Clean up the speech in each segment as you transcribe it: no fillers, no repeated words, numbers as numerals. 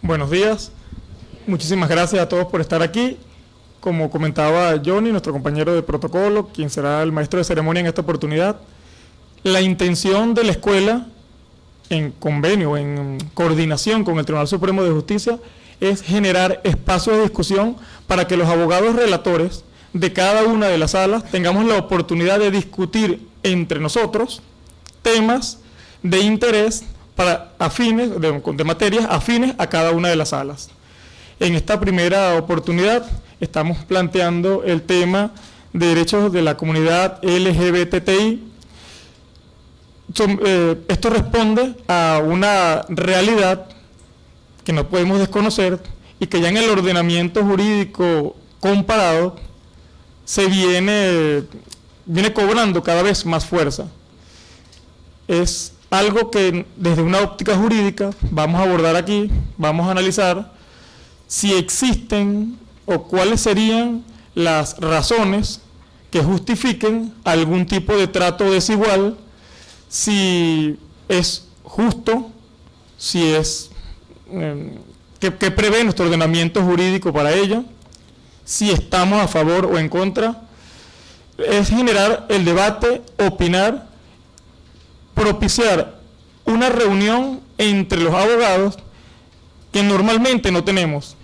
Buenos días. Muchísimas gracias a todos por estar aquí. Como comentaba Johnny, nuestro compañero de protocolo, quien será el maestro de ceremonia en esta oportunidad, la intención de la escuela, en convenio, en coordinación con el Tribunal Supremo de Justicia, es generar espacios de discusión para que los abogados relatores de cada una de las salas tengamos la oportunidad de discutir entre nosotros temas de interés para afines, de materias afines a cada una de las salas. En esta primera oportunidad estamos planteando el tema de derechos de la comunidad LGBTI. Esto responde a una realidad que no podemos desconocer y que ya en el ordenamiento jurídico comparado se viene cobrando cada vez más fuerza. Es algo que desde una óptica jurídica vamos a abordar aquí, vamos a analizar si existen o cuáles serían las razones que justifiquen algún tipo de trato desigual, si es justo, si es que prevé nuestro ordenamiento jurídico para ello, si estamos a favor o en contra. Es generar el debate, opinar, propiciar una reunión entre los abogados que normalmente no tenemos.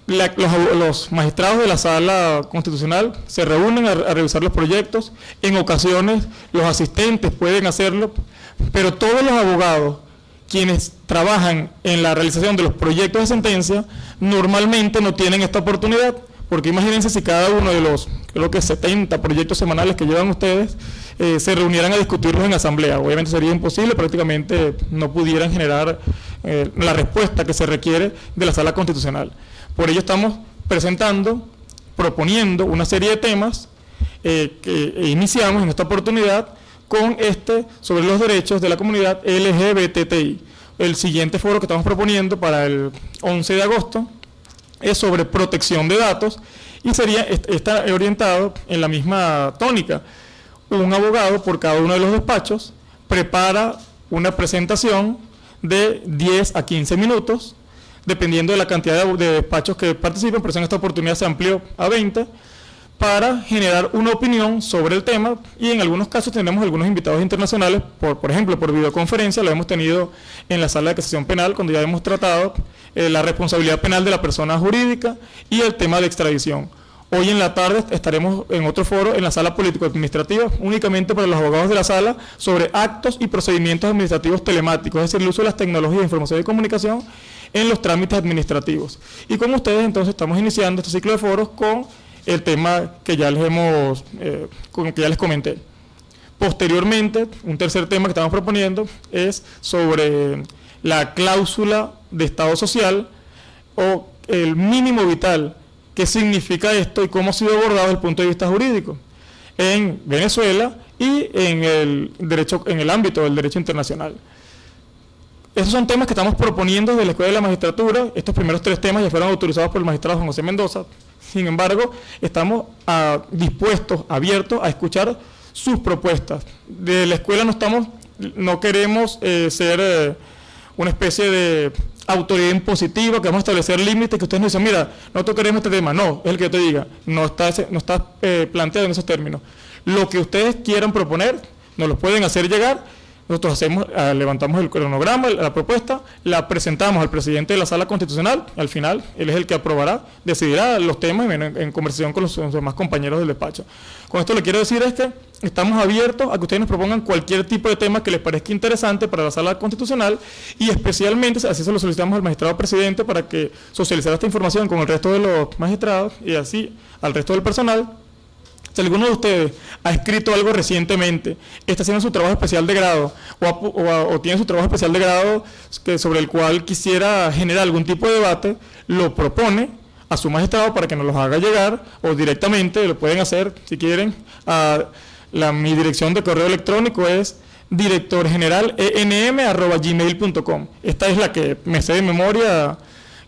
Los magistrados de la sala constitucional se reúnen a revisar los proyectos, en ocasiones los asistentes pueden hacerlo, pero todos los abogados quienes trabajan en la realización de los proyectos de sentencia normalmente no tienen esta oportunidad, porque imagínense si cada uno de los, creo que 70 proyectos semanales que llevan ustedes, se reunieran a discutirlos en asamblea. Obviamente sería imposible, prácticamente no pudieran generar la respuesta que se requiere de la sala constitucional. Por ello estamos proponiendo una serie de temas que iniciamos en esta oportunidad con sobre los derechos de la comunidad LGBTI. El siguiente foro que estamos proponiendo para el 11 de agosto es sobre protección de datos y está orientado en la misma tónica. Un abogado por cada uno de los despachos prepara una presentación de 10 a 15 minutos, dependiendo de la cantidad de despachos que participen, pero en esta oportunidad se amplió a 20, para generar una opinión sobre el tema, y en algunos casos tenemos algunos invitados internacionales, por ejemplo, por videoconferencia. Lo hemos tenido en la sala de casación penal, cuando ya hemos tratado la responsabilidad penal de la persona jurídica y el tema de extradición. Hoy en la tarde estaremos en otro foro en la sala político-administrativa, únicamente para los abogados de la sala, sobre actos y procedimientos administrativos telemáticos, es decir, el uso de las tecnologías de información y comunicación en los trámites administrativos. Y con ustedes entonces estamos iniciando este ciclo de foros con el tema que ya les comenté. Posteriormente, un tercer tema que estamos proponiendo es sobre la cláusula de Estado social o el mínimo vital. ¿Qué significa esto y cómo ha sido abordado desde el punto de vista jurídico en Venezuela y en el ámbito del derecho internacional? Estos son temas que estamos proponiendo desde la Escuela de la Magistratura. Estos primeros 3 temas ya fueron autorizados por el magistrado Juan José Mendoza. Sin embargo, estamos dispuestos, abiertos a escuchar sus propuestas. De la escuela no queremos ser una especie de autoridad impositiva que vamos a establecer límites, que ustedes nos dicen, mira, nosotros queremos este tema. No, es el que yo te diga, no está planteado en esos términos. Lo que ustedes quieran proponer, nos lo pueden hacer llegar. Nosotros levantamos el cronograma, la propuesta, la presentamos al presidente de la sala constitucional, al final él es el que aprobará, decidirá los temas en conversación con los demás compañeros del despacho. Con esto le quiero decir es que estamos abiertos a que ustedes nos propongan cualquier tipo de tema que les parezca interesante para la sala constitucional, y especialmente, así se lo solicitamos al magistrado presidente para que socializara esta información con el resto de los magistrados y así al resto del personal. Si alguno de ustedes ha escrito algo recientemente, está haciendo su trabajo especial de grado o tiene su trabajo especial de grado sobre el cual quisiera generar algún tipo de debate, lo propone a su magistrado para que nos los haga llegar, o directamente lo pueden hacer, si quieren, mi dirección de correo electrónico es directorgeneral.enm@gmail.com. Esta es la que me sé de memoria,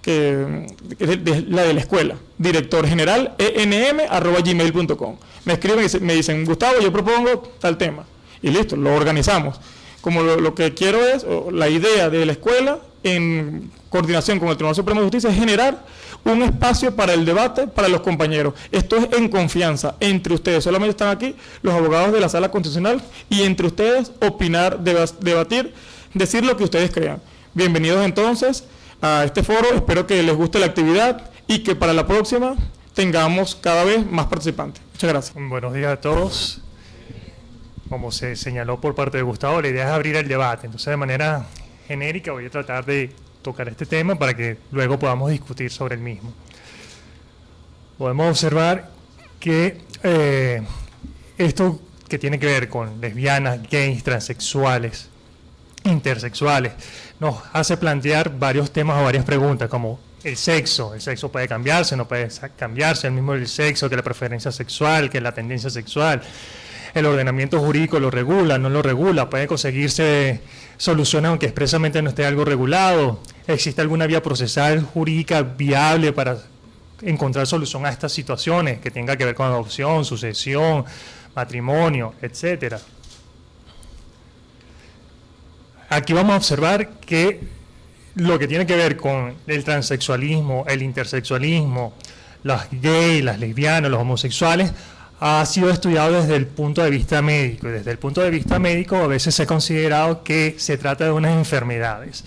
la de la escuela, directorgeneral.enm@gmail.com. Me escriben y me dicen, Gustavo, yo propongo tal tema, y listo, lo organizamos. como lo que quiero es, o la idea de la escuela, en coordinación con el Tribunal Supremo de Justicia, es generar un espacio para el debate para los compañeros. Esto es en confianza entre ustedes. Solamente están aquí los abogados de la Sala Constitucional y entre ustedes opinar, debatir, decir lo que ustedes crean. Bienvenidos entonces a este foro. Espero que les guste la actividad y que para la próxima tengamos cada vez más participantes. Muchas gracias. Buenos días a todos. Como se señaló por parte de Gustavo, la idea es abrir el debate. Entonces, de manera genérica, voy a tratar de tocar este tema para que luego podamos discutir sobre el mismo. Podemos observar que esto que tiene que ver con lesbianas, gays, transexuales, intersexuales, nos hace plantear varios temas o varias preguntas, como el sexo puede cambiarse, no puede cambiarse, el mismo el sexo, que la preferencia sexual, que la tendencia sexual. El ordenamiento jurídico lo regula, no lo regula, puede conseguirse soluciones aunque expresamente no esté algo regulado. ¿Existe alguna vía procesal jurídica viable para encontrar solución a estas situaciones que tenga que ver con adopción, sucesión, matrimonio, etcétera? Aquí vamos a observar que lo que tiene que ver con el transexualismo, el intersexualismo, los gays, las lesbianas, los homosexuales, ha sido estudiado desde el punto de vista médico. Y desde el punto de vista médico a veces se ha considerado que se trata de unas enfermedades.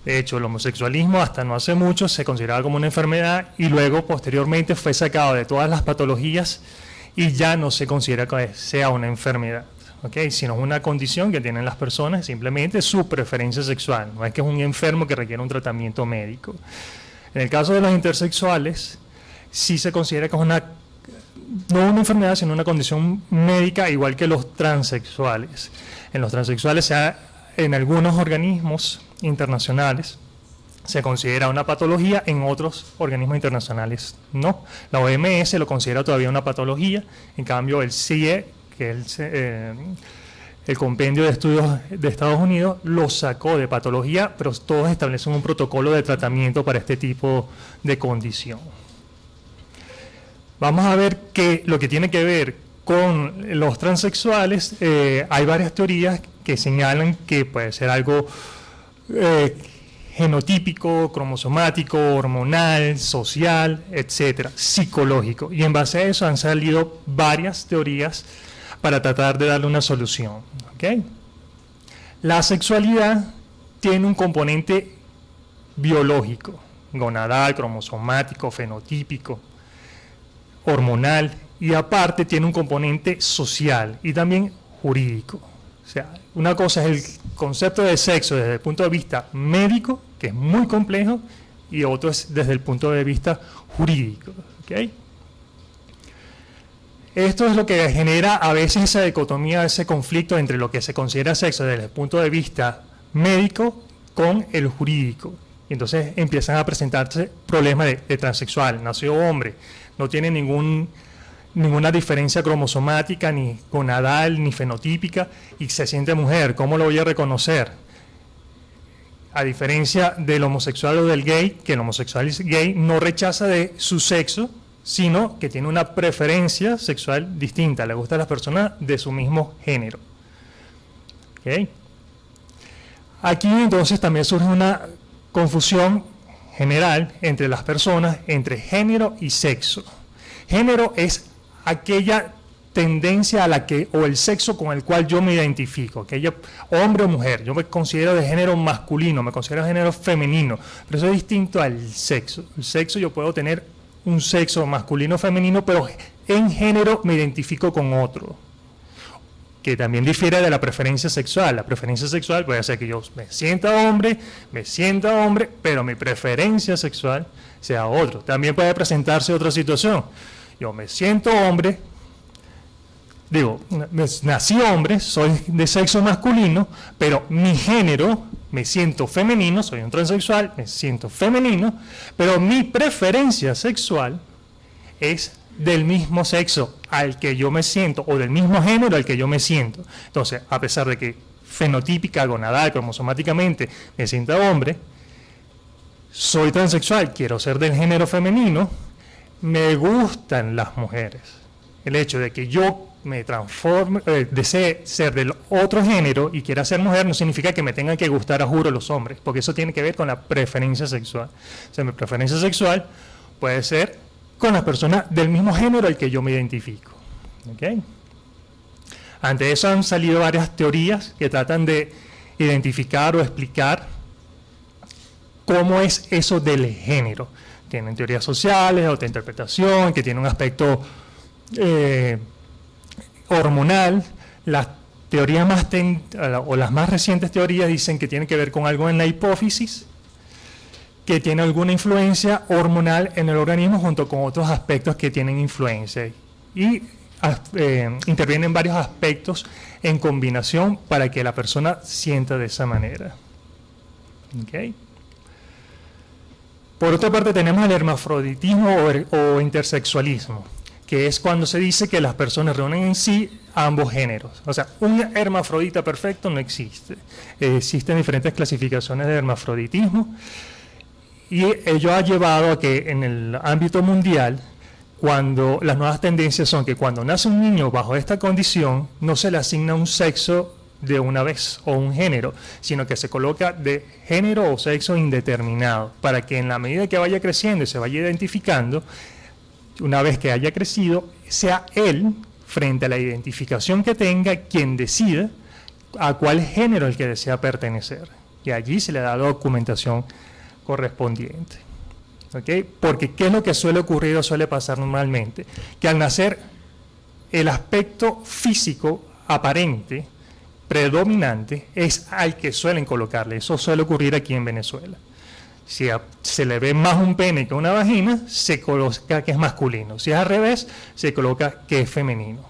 De hecho, el homosexualismo hasta no hace mucho se consideraba como una enfermedad y luego posteriormente fue sacado de todas las patologías y ya no se considera que sea una enfermedad, ¿okay? Sino una condición que tienen las personas, simplemente su preferencia sexual. No es que es un enfermo que requiere un tratamiento médico. En el caso de los intersexuales, sí se considera que es no una enfermedad, sino una condición médica, igual que los transexuales. En los transexuales, en algunos organismos internacionales, se considera una patología, en otros organismos internacionales no. La OMS lo considera todavía una patología, en cambio el CIE, que es el Compendio de Estudios de Estados Unidos, lo sacó de patología, pero todos establecen un protocolo de tratamiento para este tipo de condición. Vamos a ver que lo que tiene que ver con los transexuales, hay varias teorías que señalan que puede ser algo genotípico, cromosomático, hormonal, social, etcétera, psicológico. Y en base a eso han salido varias teorías para tratar de darle una solución. ¿Okay? La sexualidad tiene un componente biológico, gonadal, cromosomático, fenotípico, hormonal, y aparte tiene un componente social y también jurídico. O sea, una cosa es el concepto de sexo desde el punto de vista médico, que es muy complejo, y otro es desde el punto de vista jurídico. ¿Okay? Esto es lo que genera a veces esa dicotomía, ese conflicto entre lo que se considera sexo desde el punto de vista médico con el jurídico. Y entonces empiezan a presentarse problemas de transexual, nació hombre, no tiene ninguna diferencia cromosomática, ni gonadal, ni fenotípica, y se siente mujer. ¿Cómo lo voy a reconocer? A diferencia del homosexual o del gay, que el homosexual gay no rechaza de su sexo, sino que tiene una preferencia sexual distinta, le gusta a las personas de su mismo género. ¿Okay? Aquí entonces también surge una confusión general entre las personas, entre género y sexo. Género es aquella tendencia a la que, o el sexo con el cual yo me identifico, aquella hombre o mujer. Yo me considero de género masculino, me considero de género femenino, pero eso es distinto al sexo. El sexo, yo puedo tener un sexo masculino o femenino, pero en género me identifico con otro, que también difiere de la preferencia sexual. La preferencia sexual puede ser que yo me sienta hombre, pero mi preferencia sexual sea otro. También puede presentarse otra situación. Yo me siento hombre, nací hombre, soy de sexo masculino, pero mi género, me siento femenino, soy un transexual, me siento femenino, pero mi preferencia sexual es del mismo sexo al que yo me siento, o del mismo género al que yo me siento. Entonces, a pesar de que fenotípica, gonadal, cromosomáticamente me sienta hombre, soy transexual, quiero ser del género femenino, me gustan las mujeres. el hecho de que yo me transforme, desee ser del otro género y quiera ser mujer, no significa que me tengan que gustar a juro los hombres, porque eso tiene que ver con la preferencia sexual. O sea, mi preferencia sexual puede ser con las personas del mismo género al que yo me identifico. ¿Okay? Ante eso han salido varias teorías que tratan de identificar o explicar cómo es eso del género. Tienen teorías sociales, autointerpretación, que tiene un aspecto hormonal. Las teorías o las más recientes teorías dicen que tiene que ver con algo en la hipófisis, que tiene alguna influencia hormonal en el organismo junto con otros aspectos que tienen influencia. Y intervienen varios aspectos en combinación para que la persona sienta de esa manera. ¿Okay? Por otra parte tenemos el hermafroditismo o intersexualismo, que es cuando se dice que las personas reúnen en sí ambos géneros. O sea, un hermafrodita perfecto no existe. Existen diferentes clasificaciones de hermafroditismo y ello ha llevado a que en el ámbito mundial, cuando las nuevas tendencias son que cuando nace un niño bajo esta condición, no se le asigna un sexo de una vez o un género, sino que se coloca de género o sexo indeterminado, para que en la medida que vaya creciendo y se vaya identificando, una vez que haya crecido, sea él, frente a la identificación que tenga, quien decida a cuál género el que desea pertenecer. Y allí se le da la documentación correspondiente. ¿Okay? Porque ¿qué es lo que suele ocurrir o suele pasar normalmente? Que al nacer el aspecto físico aparente, predominante, es al que suelen colocarle. Eso suele ocurrir aquí en Venezuela. Si se le ve más un pene que una vagina, se coloca que es masculino. Si es al revés, se coloca que es femenino.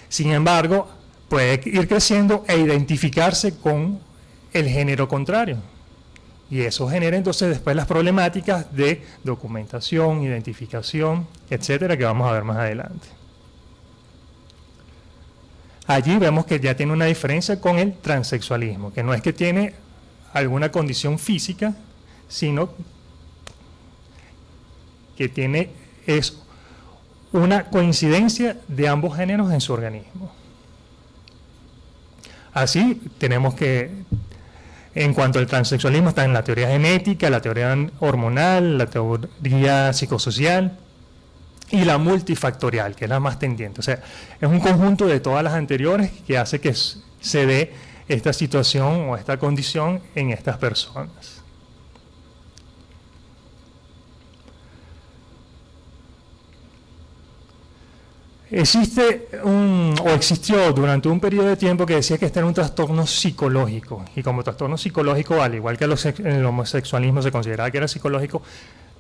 Sin embargo, puede ir creciendo e identificarse con el género contrario. Y eso genera entonces después las problemáticas de documentación, identificación, etcétera, que vamos a ver más adelante. Allí vemos que ya tiene una diferencia con el transexualismo, que no es que tiene alguna condición física, sino que es una coincidencia de ambos géneros en su organismo. Así tenemos que, en cuanto al transexualismo, está en la teoría genética, la teoría hormonal, la teoría psicosocial y la multifactorial, que es la más tendiente. O sea, es un conjunto de todas las anteriores que hace que se dé esta situación o esta condición en estas personas. Existió durante un periodo de tiempo que decía que este era un trastorno psicológico, y como trastorno psicológico, al igual que el homosexualismo se consideraba que era psicológico,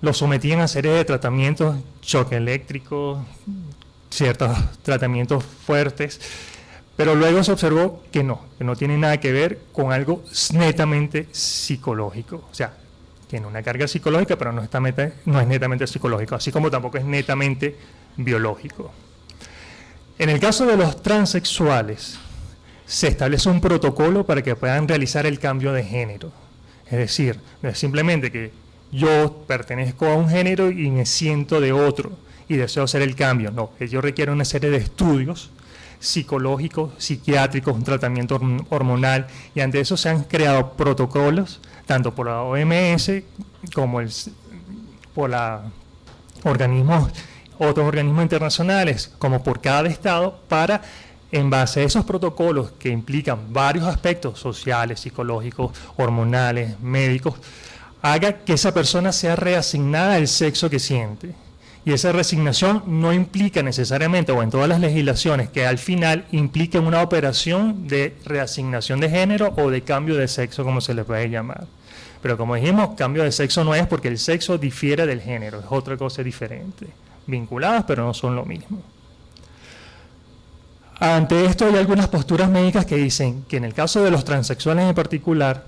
lo sometían a series de tratamientos, choque eléctrico, ciertos tratamientos fuertes, pero luego se observó que no tiene nada que ver con algo netamente psicológico. O sea, tiene una carga psicológica, pero no es netamente psicológico, así como tampoco es netamente biológico. En el caso de los transexuales, se establece un protocolo para que puedan realizar el cambio de género. Es decir, no es simplemente que yo pertenezco a un género y me siento de otro y deseo hacer el cambio. No, ello requiere una serie de estudios psicológicos, psiquiátricos, un tratamiento hormonal, y ante eso se han creado protocolos, tanto por la OMS como por otros organismos internacionales, como por cada estado, para, en base a esos protocolos que implican varios aspectos sociales, psicológicos, hormonales, médicos, haga que esa persona sea reasignada al sexo que siente. Y esa reasignación no implica necesariamente, o en todas las legislaciones, que al final implique una operación de reasignación de género o de cambio de sexo, como se le puede llamar. Pero como dijimos, cambio de sexo no es, porque el sexo difiere del género, es otra cosa diferente. Vinculadas, pero no son lo mismo. Ante esto hay algunas posturas médicas que dicen que en el caso de los transexuales en particular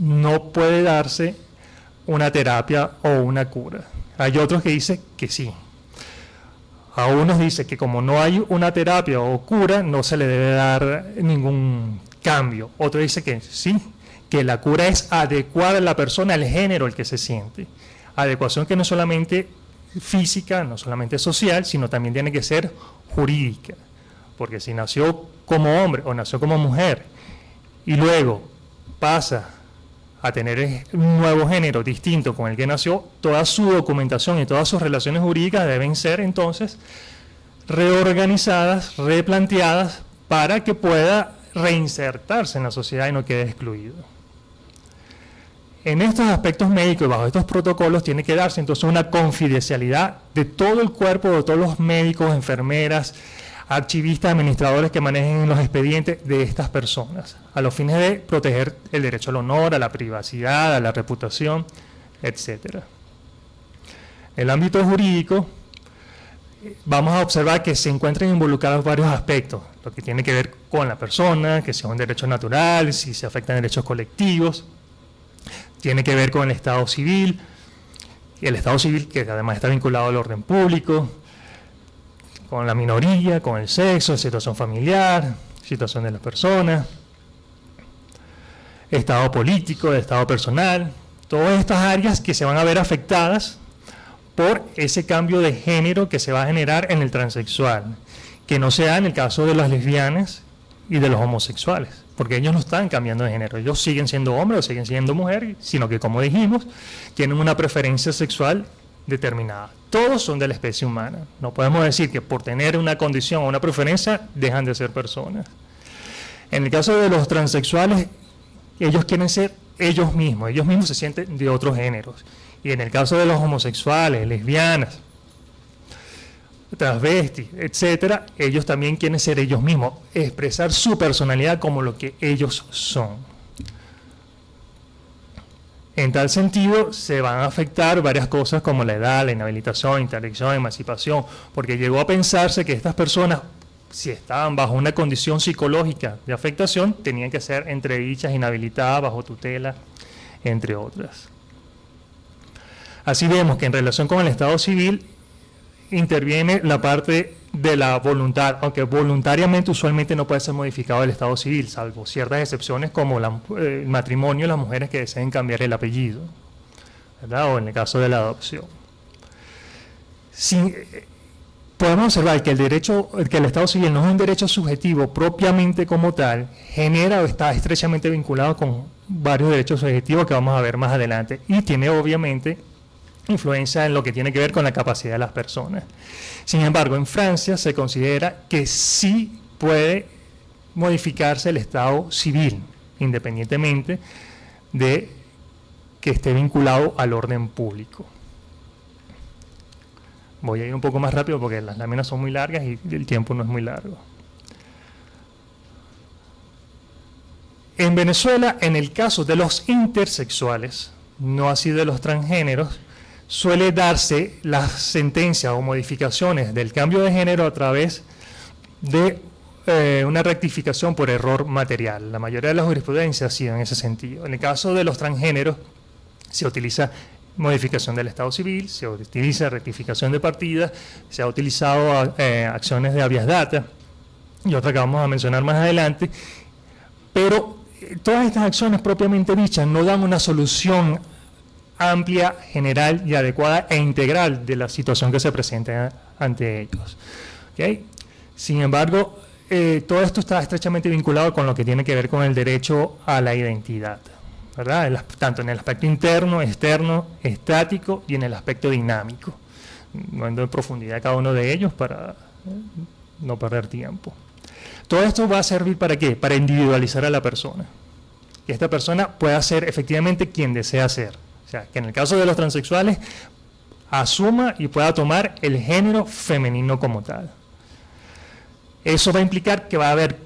no puede darse una terapia o una cura. Hay otros que dicen que sí. A unos dicen que como no hay una terapia o cura, no se le debe dar ningún cambio. Otros dicen que sí, que la cura es adecuar a la persona al género al que se siente. Adecuación que no solamente física, no solamente social, sino también tiene que ser jurídica. Porque si nació como hombre o nació como mujer y luego pasa a tener un nuevo género distinto con el que nació, toda su documentación y todas sus relaciones jurídicas deben ser entonces reorganizadas, replanteadas, para que pueda reinsertarse en la sociedad y no quede excluido. En estos aspectos médicos y bajo estos protocolos tiene que darse entonces una confidencialidad de todo el cuerpo, de todos los médicos, enfermeras, archivistas, administradores que manejen los expedientes de estas personas, a los fines de proteger el derecho al honor, a la privacidad, a la reputación, etc. En el ámbito jurídico, vamos a observar que se encuentran involucrados varios aspectos, lo que tiene que ver con la persona, que sea un derecho natural, si se afectan derechos colectivos, tiene que ver con el Estado civil, y el Estado civil que además está vinculado al orden público, con la minoría, con el sexo, situación familiar, situación de las personas, estado político, estado personal, todas estas áreas que se van a ver afectadas por ese cambio de género que se va a generar en el transexual, que no sea en el caso de las lesbianas y de los homosexuales, porque ellos no están cambiando de género, ellos siguen siendo hombres o siguen siendo mujeres, sino que, como dijimos, tienen una preferencia sexual determinada. Todos son de la especie humana. No podemos decir que por tener una condición o una preferencia dejan de ser personas. En el caso de los transexuales, ellos quieren ser ellos mismos se sienten de otros géneros. Y en el caso de los homosexuales, lesbianas, transvestis, etcétera, ellos también quieren ser ellos mismos, expresar su personalidad como lo que ellos son. En tal sentido, se van a afectar varias cosas como la edad, la inhabilitación, interdicción, emancipación, porque llegó a pensarse que estas personas, si estaban bajo una condición psicológica de afectación, tenían que ser entre dichas inhabilitadas, bajo tutela, entre otras. Así vemos que en relación con el Estado civil interviene la parte de la voluntad, aunque voluntariamente usualmente no puede ser modificado el Estado civil, salvo ciertas excepciones como el matrimonio, las mujeres que deseen cambiar el apellido, ¿verdad? O en el caso de la adopción. Podemos observar que el Estado civil no es un derecho subjetivo propiamente como tal, genera o está estrechamente vinculado con varios derechos subjetivos que vamos a ver más adelante, y tiene obviamente influencia en lo que tiene que ver con la capacidad de las personas. Sin embargo, en Francia se considera que sí puede modificarse el Estado civil, independientemente de que esté vinculado al orden público. Voy a ir un poco más rápido porque las láminas son muy largas y el tiempo no es muy largo. En Venezuela, en el caso de los intersexuales, no así de los transgéneros, suele darse las sentencias o modificaciones del cambio de género a través de una rectificación por error material. La mayoría de la jurisprudencia ha sido en ese sentido. En el caso de los transgéneros se utiliza modificación del Estado civil, se utiliza rectificación de partidas, se ha utilizado acciones de habeas data y otra que vamos a mencionar más adelante, pero todas estas acciones propiamente dichas no dan una solución amplia, general y adecuada e integral de la situación que se presenta ante ellos. ¿Okay? Sin embargo, todo esto está estrechamente vinculado con lo que tiene que ver con el derecho a la identidad, ¿verdad? Tanto en el aspecto interno, externo, estático y en el aspecto dinámico. No entro en profundidad cada uno de ellos para no perder tiempo. Todo esto va a servir ¿para qué? Para individualizar a la persona. Que esta persona pueda ser efectivamente quien desea ser. O sea, que en el caso de los transexuales asuma y pueda tomar el género femenino como tal. Eso va a implicar que va a haber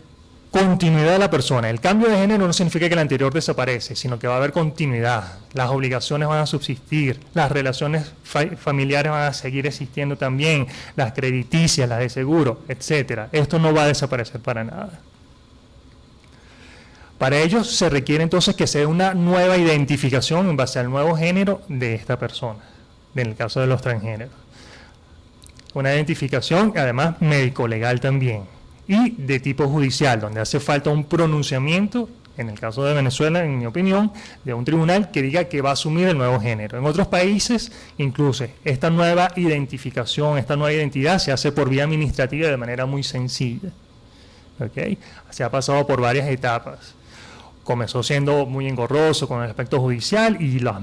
continuidad de la persona. El cambio de género no significa que el anterior desaparece, sino que va a haber continuidad. Las obligaciones van a subsistir, las relaciones familiares van a seguir existiendo también, las crediticias, las de seguro, etcétera. Esto no va a desaparecer para nada. Para ello se requiere entonces que sea una nueva identificación en base al nuevo género de esta persona, en el caso de los transgéneros. Una identificación, además, médico-legal también, y de tipo judicial, donde hace falta un pronunciamiento en el caso de Venezuela, en mi opinión, de un tribunal que diga que va a asumir el nuevo género. En otros países, incluso, esta nueva identificación, esta nueva identidad se hace por vía administrativa de manera muy sencilla. ¿Okay? Se ha pasado por varias etapas. Comenzó siendo muy engorroso con el aspecto judicial y las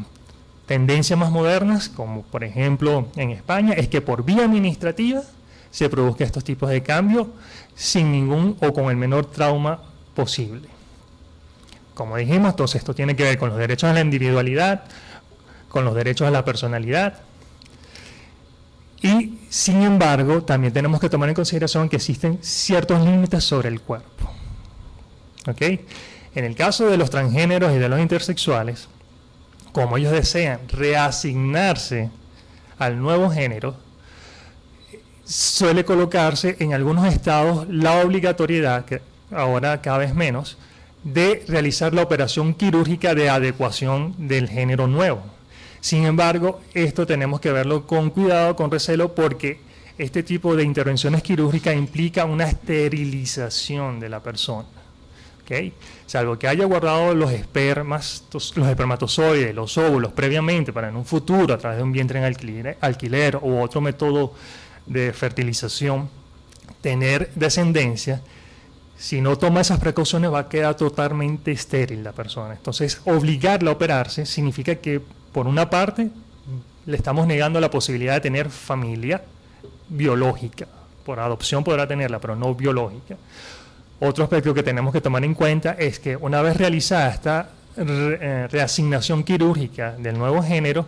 tendencias más modernas, como por ejemplo en España, es que por vía administrativa se produzca estos tipos de cambios sin ningún o con el menor trauma posible. Como dijimos, entonces esto tiene que ver con los derechos a la individualidad, con los derechos a la personalidad. Y, sin embargo, también tenemos que tomar en consideración que existen ciertos límites sobre el cuerpo. ¿Okay? En el caso de los transgéneros y de los intersexuales, como ellos desean reasignarse al nuevo género, suele colocarse en algunos estados la obligatoriedad, que ahora cada vez menos, de realizar la operación quirúrgica de adecuación del género nuevo. Sin embargo, esto tenemos que verlo con cuidado, con recelo, porque este tipo de intervenciones quirúrgicas implica una esterilización de la persona. ¿Okay? Salvo que haya guardado los espermas, los espermatozoides, los óvulos previamente para en un futuro, a través de un vientre en alquiler u otro método de fertilización, tener descendencia. Si no toma esas precauciones va a quedar totalmente estéril la persona. Entonces, obligarla a operarse significa que, por una parte, le estamos negando la posibilidad de tener familia biológica. Por adopción podrá tenerla, pero no biológica. Otro aspecto que tenemos que tomar en cuenta es que una vez realizada esta reasignación quirúrgica del nuevo género,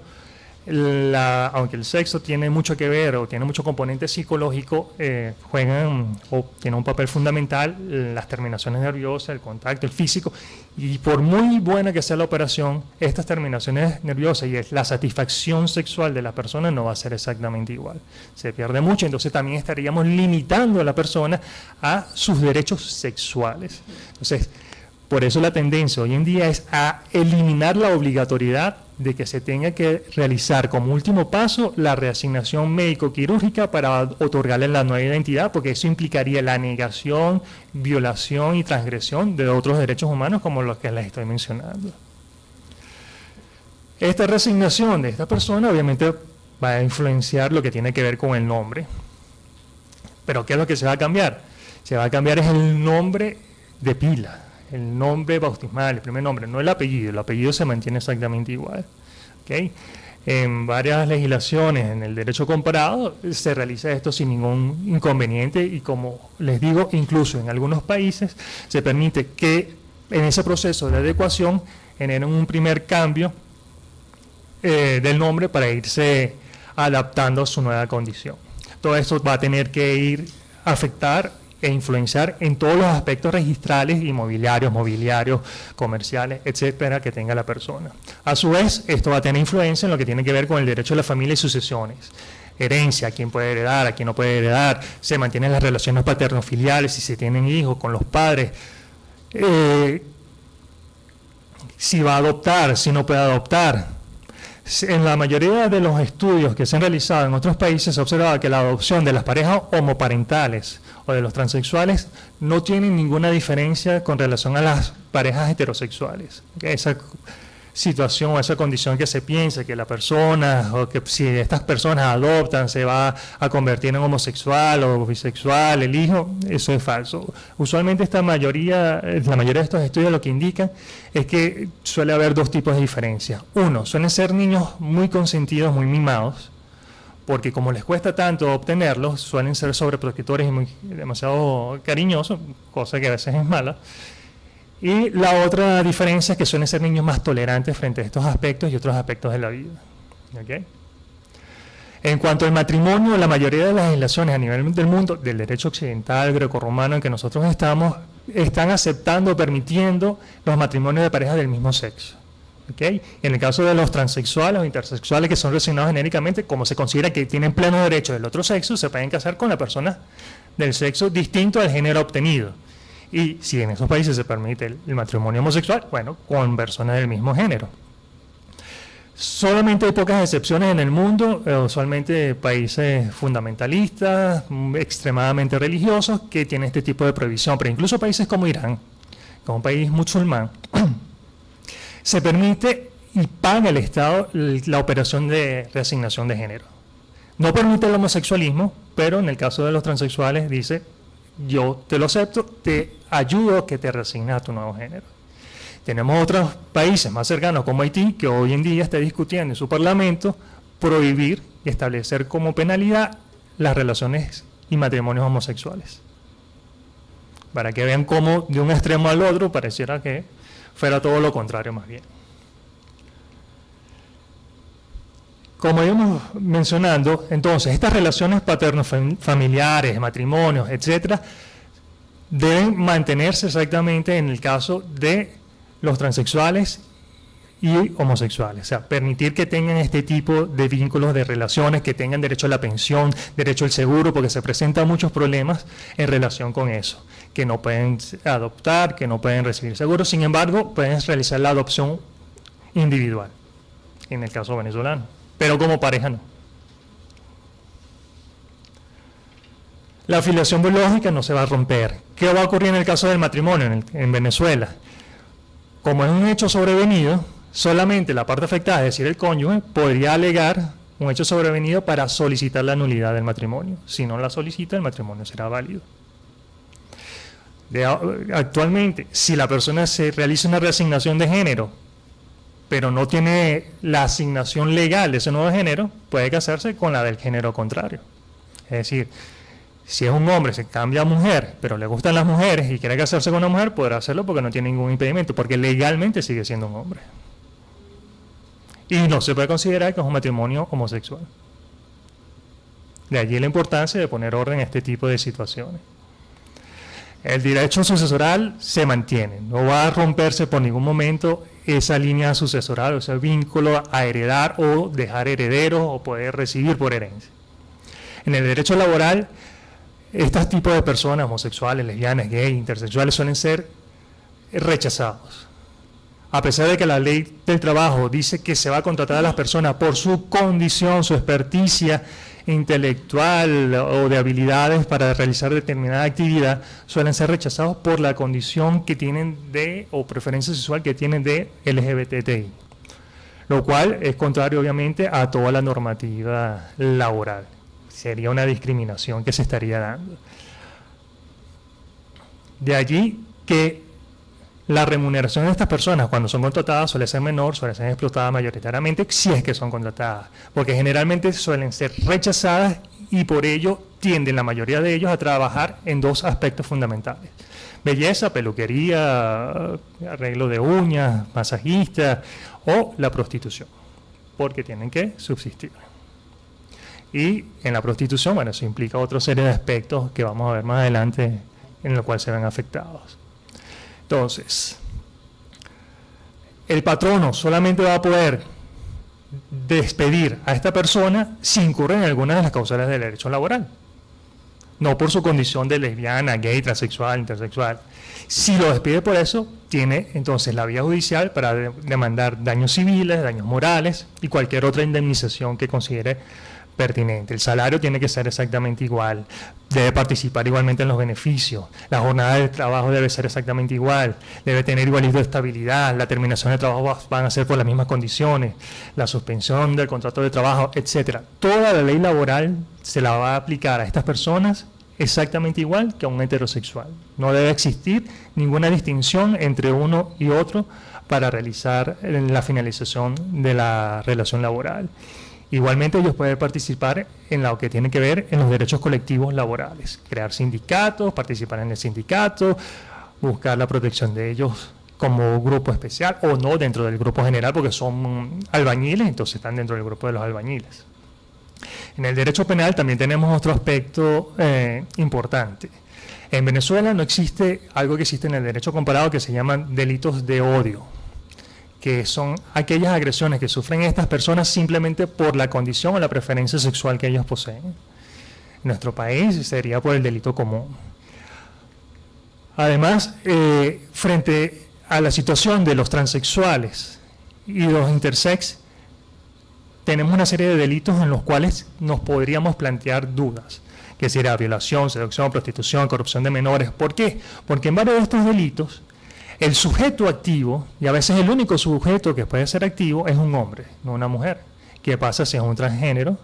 aunque el sexo tiene mucho que ver o tiene mucho componente psicológico, juegan o tienen un papel fundamental las terminaciones nerviosas, el contacto, el físico, y por muy buena que sea la operación, estas terminaciones nerviosas y la satisfacción sexual de la persona no va a ser exactamente igual. Se pierde mucho, entonces también estaríamos limitando a la persona a sus derechos sexuales. Entonces, por eso la tendencia hoy en día es a eliminar la obligatoriedad de que se tenga que realizar como último paso la reasignación médico-quirúrgica para otorgarle la nueva identidad, porque eso implicaría la negación, violación y transgresión de otros derechos humanos como los que les estoy mencionando. Esta reasignación de esta persona obviamente va a influenciar lo que tiene que ver con el nombre. Pero ¿qué es lo que se va a cambiar? Se va a cambiar es el nombre de pila. El nombre bautismal, el primer nombre, no el apellido se mantiene exactamente igual. ¿Okay? En varias legislaciones, en el derecho comparado, se realiza esto sin ningún inconveniente y, como les digo, incluso en algunos países se permite que en ese proceso de adecuación generen un primer cambio del nombre para irse adaptando a su nueva condición. Todo esto va a tener que afectar e influenciar en todos los aspectos registrales, inmobiliarios, mobiliarios, comerciales, etcétera, que tenga la persona. A su vez, esto va a tener influencia en lo que tiene que ver con el derecho de la familia y sucesiones. Herencia, quién puede heredar, a quién no puede heredar, se mantienen las relaciones paterno-filiales, si se tienen hijos con los padres, si va a adoptar, si no puede adoptar. En la mayoría de los estudios que se han realizado en otros países se ha observado que la adopción de las parejas homoparentales o de los transexuales no tiene ninguna diferencia con relación a las parejas heterosexuales. Esa situación o esa condición que se piensa que la persona o que si estas personas adoptan se va a convertir en homosexual o bisexual el hijo, eso es falso. Usualmente la mayoría de estos estudios lo que indican es que suele haber dos tipos de diferencias. Uno, suelen ser niños muy consentidos, muy mimados, porque como les cuesta tanto obtenerlos, suelen ser sobreprotectores y demasiado cariñosos, cosa que a veces es mala. Y la otra diferencia es que suelen ser niños más tolerantes frente a estos aspectos y otros aspectos de la vida. ¿Okay? En cuanto al matrimonio, la mayoría de las legislaciones a nivel del mundo, del derecho occidental, grecorromano en que nosotros estamos, están aceptando o permitiendo los matrimonios de parejas del mismo sexo. ¿Okay? En el caso de los transexuales o intersexuales que son resignados genéricamente, como se considera que tienen pleno derecho del otro sexo, se pueden casar con la persona del sexo distinto al género obtenido. Y si en esos países se permite el matrimonio homosexual, bueno, con personas del mismo género. Solamente hay pocas excepciones en el mundo, usualmente países fundamentalistas, extremadamente religiosos, que tienen este tipo de prohibición, pero incluso países como Irán, que es un país musulmán, se permite y paga el Estado la operación de reasignación de género. No permite el homosexualismo, pero en el caso de los transexuales dice, yo te lo acepto, te ayudo a que te reasignes a tu nuevo género. Tenemos otros países más cercanos como Haití, que hoy en día está discutiendo en su parlamento prohibir y establecer como penalidad las relaciones y matrimonios homosexuales. Para que vean cómo de un extremo al otro pareciera que fuera todo lo contrario más bien. Como íbamos mencionando, entonces, estas relaciones paterno-familiares, matrimonios, etcétera, deben mantenerse exactamente en el caso de los transexuales y homosexuales. O sea, permitir que tengan este tipo de vínculos, de relaciones, que tengan derecho a la pensión, derecho al seguro, porque se presentan muchos problemas en relación con eso, que no pueden adoptar, que no pueden recibir seguro, sin embargo, pueden realizar la adopción individual, en el caso venezolano. Pero como pareja no. La afiliación biológica no se va a romper. ¿Qué va a ocurrir en el caso del matrimonio en Venezuela? Como es un hecho sobrevenido, solamente la parte afectada, es decir, el cónyuge, podría alegar un hecho sobrevenido para solicitar la nulidad del matrimonio. Si no la solicita, el matrimonio será válido. Actualmente, si la persona se realiza una reasignación de género, pero no tiene la asignación legal de ese nuevo género, puede casarse con la del género contrario. Es decir, si es un hombre, se cambia a mujer, pero le gustan las mujeres y quiere casarse con una mujer, podrá hacerlo porque no tiene ningún impedimento, porque legalmente sigue siendo un hombre. Y no se puede considerar que es un matrimonio homosexual. De allí la importancia de poner orden a este tipo de situaciones. El derecho sucesoral se mantiene, no va a romperse por ningún momento esa línea sucesoral, o ese vínculo a heredar o dejar herederos o poder recibir por herencia. En el derecho laboral, estos tipos de personas, homosexuales, lesbianas, gays, intersexuales, suelen ser rechazados. A pesar de que la ley del trabajo dice que se va a contratar a las personas por su condición, su experticia intelectual o de habilidades para realizar determinada actividad, suelen ser rechazados por la condición que tienen de, o preferencia sexual que tienen de LGBTI, lo cual es contrario obviamente a toda la normativa laboral. Sería una discriminación que se estaría dando. De allí que la remuneración de estas personas cuando son contratadas suele ser menor, suele ser explotada mayoritariamente si es que son contratadas, porque generalmente suelen ser rechazadas y por ello tienden la mayoría de ellos a trabajar en dos aspectos fundamentales: belleza, peluquería, arreglo de uñas, masajista o la prostitución, porque tienen que subsistir. Y en la prostitución, bueno, eso implica otra serie de aspectos que vamos a ver más adelante en los cuales se ven afectados. Entonces, el patrono solamente va a poder despedir a esta persona si incurre en alguna de las causales del derecho laboral, no por su condición de lesbiana, gay, transexual, intersexual. Si lo despide por eso, tiene entonces la vía judicial para demandar daños civiles, daños morales y cualquier otra indemnización que considere pertinente. El salario tiene que ser exactamente igual, debe participar igualmente en los beneficios, la jornada de trabajo debe ser exactamente igual, debe tener igualdad de estabilidad, la terminación de trabajo van a ser por las mismas condiciones, la suspensión del contrato de trabajo, etcétera. Toda la ley laboral se la va a aplicar a estas personas exactamente igual que a un heterosexual. No debe existir ninguna distinción entre uno y otro para realizar la finalización de la relación laboral. Igualmente ellos pueden participar en lo que tiene que ver en los derechos colectivos laborales, crear sindicatos, participar en el sindicato, buscar la protección de ellos como grupo especial o no dentro del grupo general porque son albañiles, entonces están dentro del grupo de los albañiles. En el derecho penal también tenemos otro aspecto importante. En Venezuela no existe algo que existe en el derecho comparado que se llaman delitos de odio, que son aquellas agresiones que sufren estas personas simplemente por la condición o la preferencia sexual que ellos poseen. En nuestro país sería por el delito común. Además, frente a la situación de los transexuales y los intersex, tenemos una serie de delitos en los cuales nos podríamos plantear dudas, que sería violación, seducción, prostitución, corrupción de menores. ¿Por qué? Porque en varios de estos delitos El sujeto activo, y a veces el único sujeto que puede ser activo, es un hombre, no una mujer. ¿Qué pasa si es un transgénero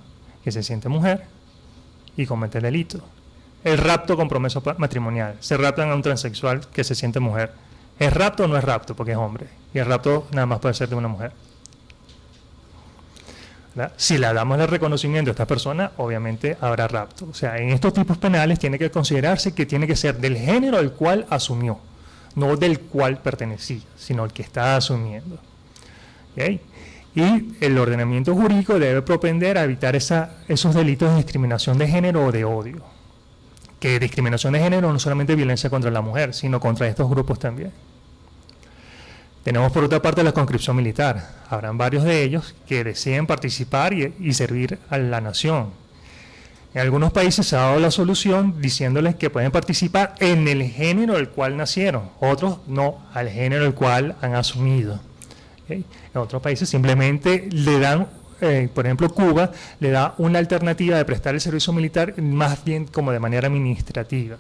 que se siente mujer y comete el delito? El rapto con promesa matrimonial. Se raptan a un transexual que se siente mujer. ¿Es rapto o no es rapto? Porque es hombre. Y el rapto nada más puede ser de una mujer. ¿Verdad? Si le damos el reconocimiento a esta persona, obviamente habrá rapto. O sea, en estos tipos penales tiene que considerarse que tiene que ser del género al cual asumió, no del cual pertenecía, sino el que está asumiendo. ¿Okay? Y el ordenamiento jurídico debe propender a evitar esos delitos de discriminación de género o de odio. Que discriminación de género no solamente violencia contra la mujer, sino contra estos grupos también. Tenemos por otra parte la conscripción militar. Habrán varios de ellos que deseen participar y servir a la nación. En algunos países se ha dado la solución diciéndoles que pueden participar en el género del cual nacieron, otros no, al género del cual han asumido. ¿Okay? En otros países simplemente le dan, por ejemplo Cuba, le da una alternativa de prestar el servicio militar más bien como de manera administrativa.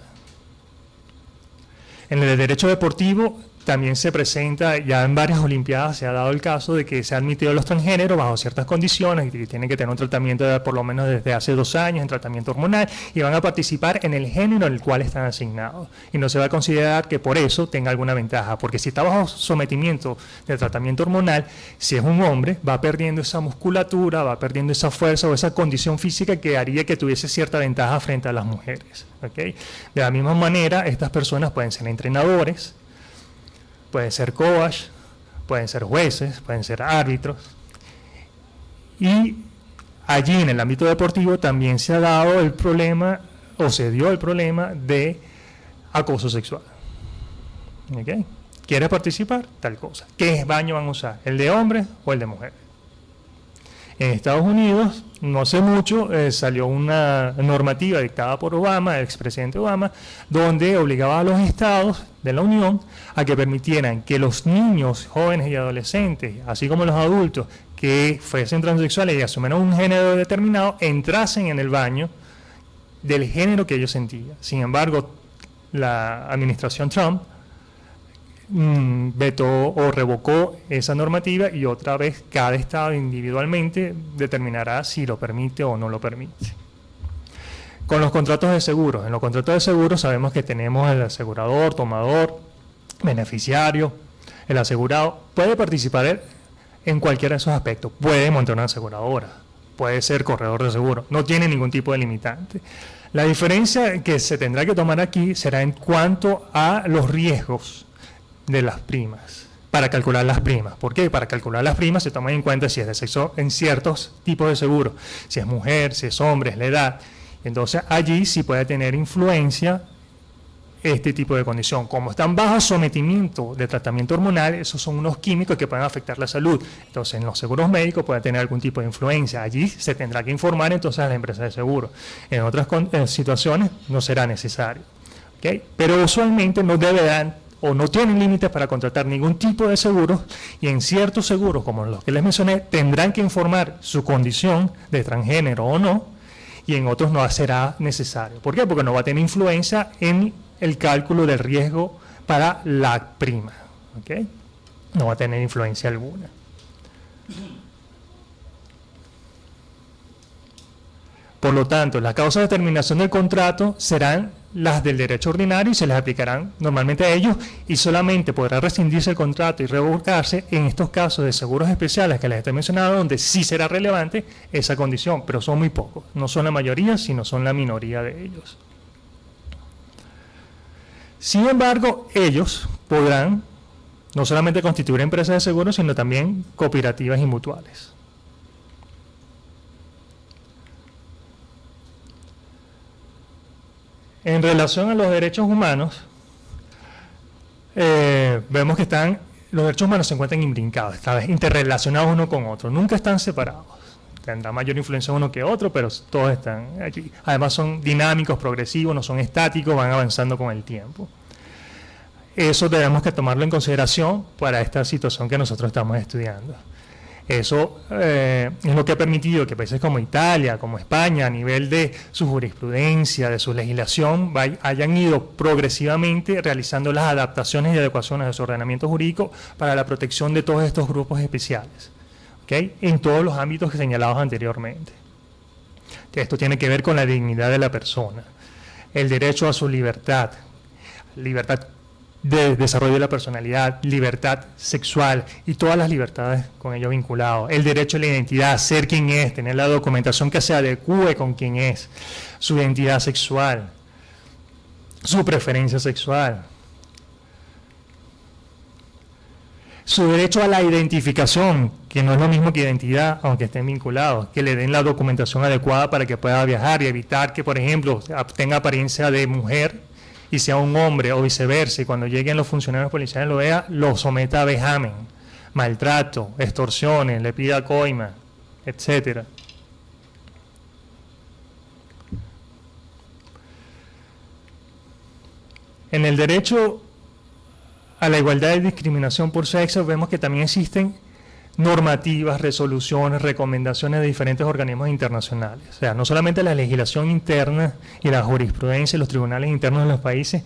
En el derecho deportivo también se presenta, ya en varias olimpiadas se ha dado el caso de que se ha admitido los transgéneros bajo ciertas condiciones, que tienen que tener un tratamiento por lo menos desde hace 2 años, en tratamiento hormonal, y van a participar en el género en el cual están asignados. Y no se va a considerar que por eso tenga alguna ventaja, porque si está bajo sometimiento de tratamiento hormonal, si es un hombre, va perdiendo esa musculatura, va perdiendo esa fuerza o esa condición física que haría que tuviese cierta ventaja frente a las mujeres. ¿Okay? De la misma manera, estas personas pueden ser entrenadores, pueden ser coach, pueden ser jueces, pueden ser árbitros. Y allí en el ámbito deportivo también se ha dado el problema, o se dio el problema de acoso sexual. ¿Okay? ¿Quieres participar? Tal cosa. ¿Qué baño van a usar? ¿El de hombres o el de mujeres? En Estados Unidos, no hace mucho, salió una normativa dictada por Obama, el expresidente Obama, donde obligaba a los estados de la Unión a que permitieran que los niños, jóvenes y adolescentes, así como los adultos que fuesen transexuales y asumieran un género determinado, entrasen en el baño del género que ellos sentían. Sin embargo, la administración Trump vetó o revocó esa normativa y otra vez cada estado individualmente determinará si lo permite o no lo permite. Con los contratos de seguros, en los contratos de seguros sabemos que tenemos el asegurador, tomador, beneficiario, el asegurado puede participar en cualquiera de esos aspectos, puede montar una aseguradora, puede ser corredor de seguro, no tiene ningún tipo de limitante. La diferencia que se tendrá que tomar aquí será en cuanto a los riesgos de las primas, para calcular las primas. ¿Por qué? Para calcular las primas se toma en cuenta si es de sexo en ciertos tipos de seguro, si es mujer, si es hombre, es la edad. Entonces allí sí puede tener influencia este tipo de condición. Como están bajo sometimiento de tratamiento hormonal, esos son unos químicos que pueden afectar la salud. Entonces en los seguros médicos puede tener algún tipo de influencia. Allí se tendrá que informar entonces a la empresa de seguro. En otras situaciones no será necesario. ¿Okay? Pero usualmente no deberán o no tienen límites para contratar ningún tipo de seguros, y en ciertos seguros, como los que les mencioné, tendrán que informar su condición de transgénero o no, y en otros no será necesario. ¿Por qué? Porque no va a tener influencia en el cálculo del riesgo para la prima. ¿Okay? No va a tener influencia alguna. Por lo tanto, las causas de terminación del contrato serán las del derecho ordinario y se les aplicarán normalmente a ellos, y solamente podrá rescindirse el contrato y revocarse en estos casos de seguros especiales que les he mencionado, donde sí será relevante esa condición, pero son muy pocos, no son la mayoría, sino son la minoría de ellos. Sin embargo, ellos podrán no solamente constituir empresas de seguros, sino también cooperativas y mutuales. En relación a los derechos humanos, vemos que los derechos humanos se encuentran imbrincados, interrelacionados uno con otro, nunca están separados. Tendrá mayor influencia uno que otro, pero todos están allí. Además son dinámicos, progresivos, no son estáticos, van avanzando con el tiempo. Eso debemos que tomarlo en consideración para esta situación que nosotros estamos estudiando. Eso es lo que ha permitido que países como Italia, como España, a nivel de su jurisprudencia, de su legislación, hayan ido progresivamente realizando las adaptaciones y adecuaciones de su ordenamiento jurídico para la protección de todos estos grupos especiales, ¿okay? En todos los ámbitos señalados anteriormente. Esto tiene que ver con la dignidad de la persona, el derecho a su libertad, libertad de desarrollo de la personalidad, libertad sexual y todas las libertades con ello vinculados, el derecho a la identidad, ser quien es, tener la documentación que se adecue con quien es, su identidad sexual, su preferencia sexual, su derecho a la identificación, que no es lo mismo que identidad, aunque estén vinculados, que le den la documentación adecuada para que pueda viajar y evitar que, por ejemplo, tenga apariencia de mujer y sea un hombre, o viceversa, y cuando lleguen los funcionarios policiales lo vea, lo someta a vejamen, maltrato, extorsiones, le pida coima, etcétera. En el derecho a la igualdad y discriminación por sexo vemos que también existen normativas, resoluciones, recomendaciones de diferentes organismos internacionales. O sea, no solamente la legislación interna y la jurisprudencia y los tribunales internos de los países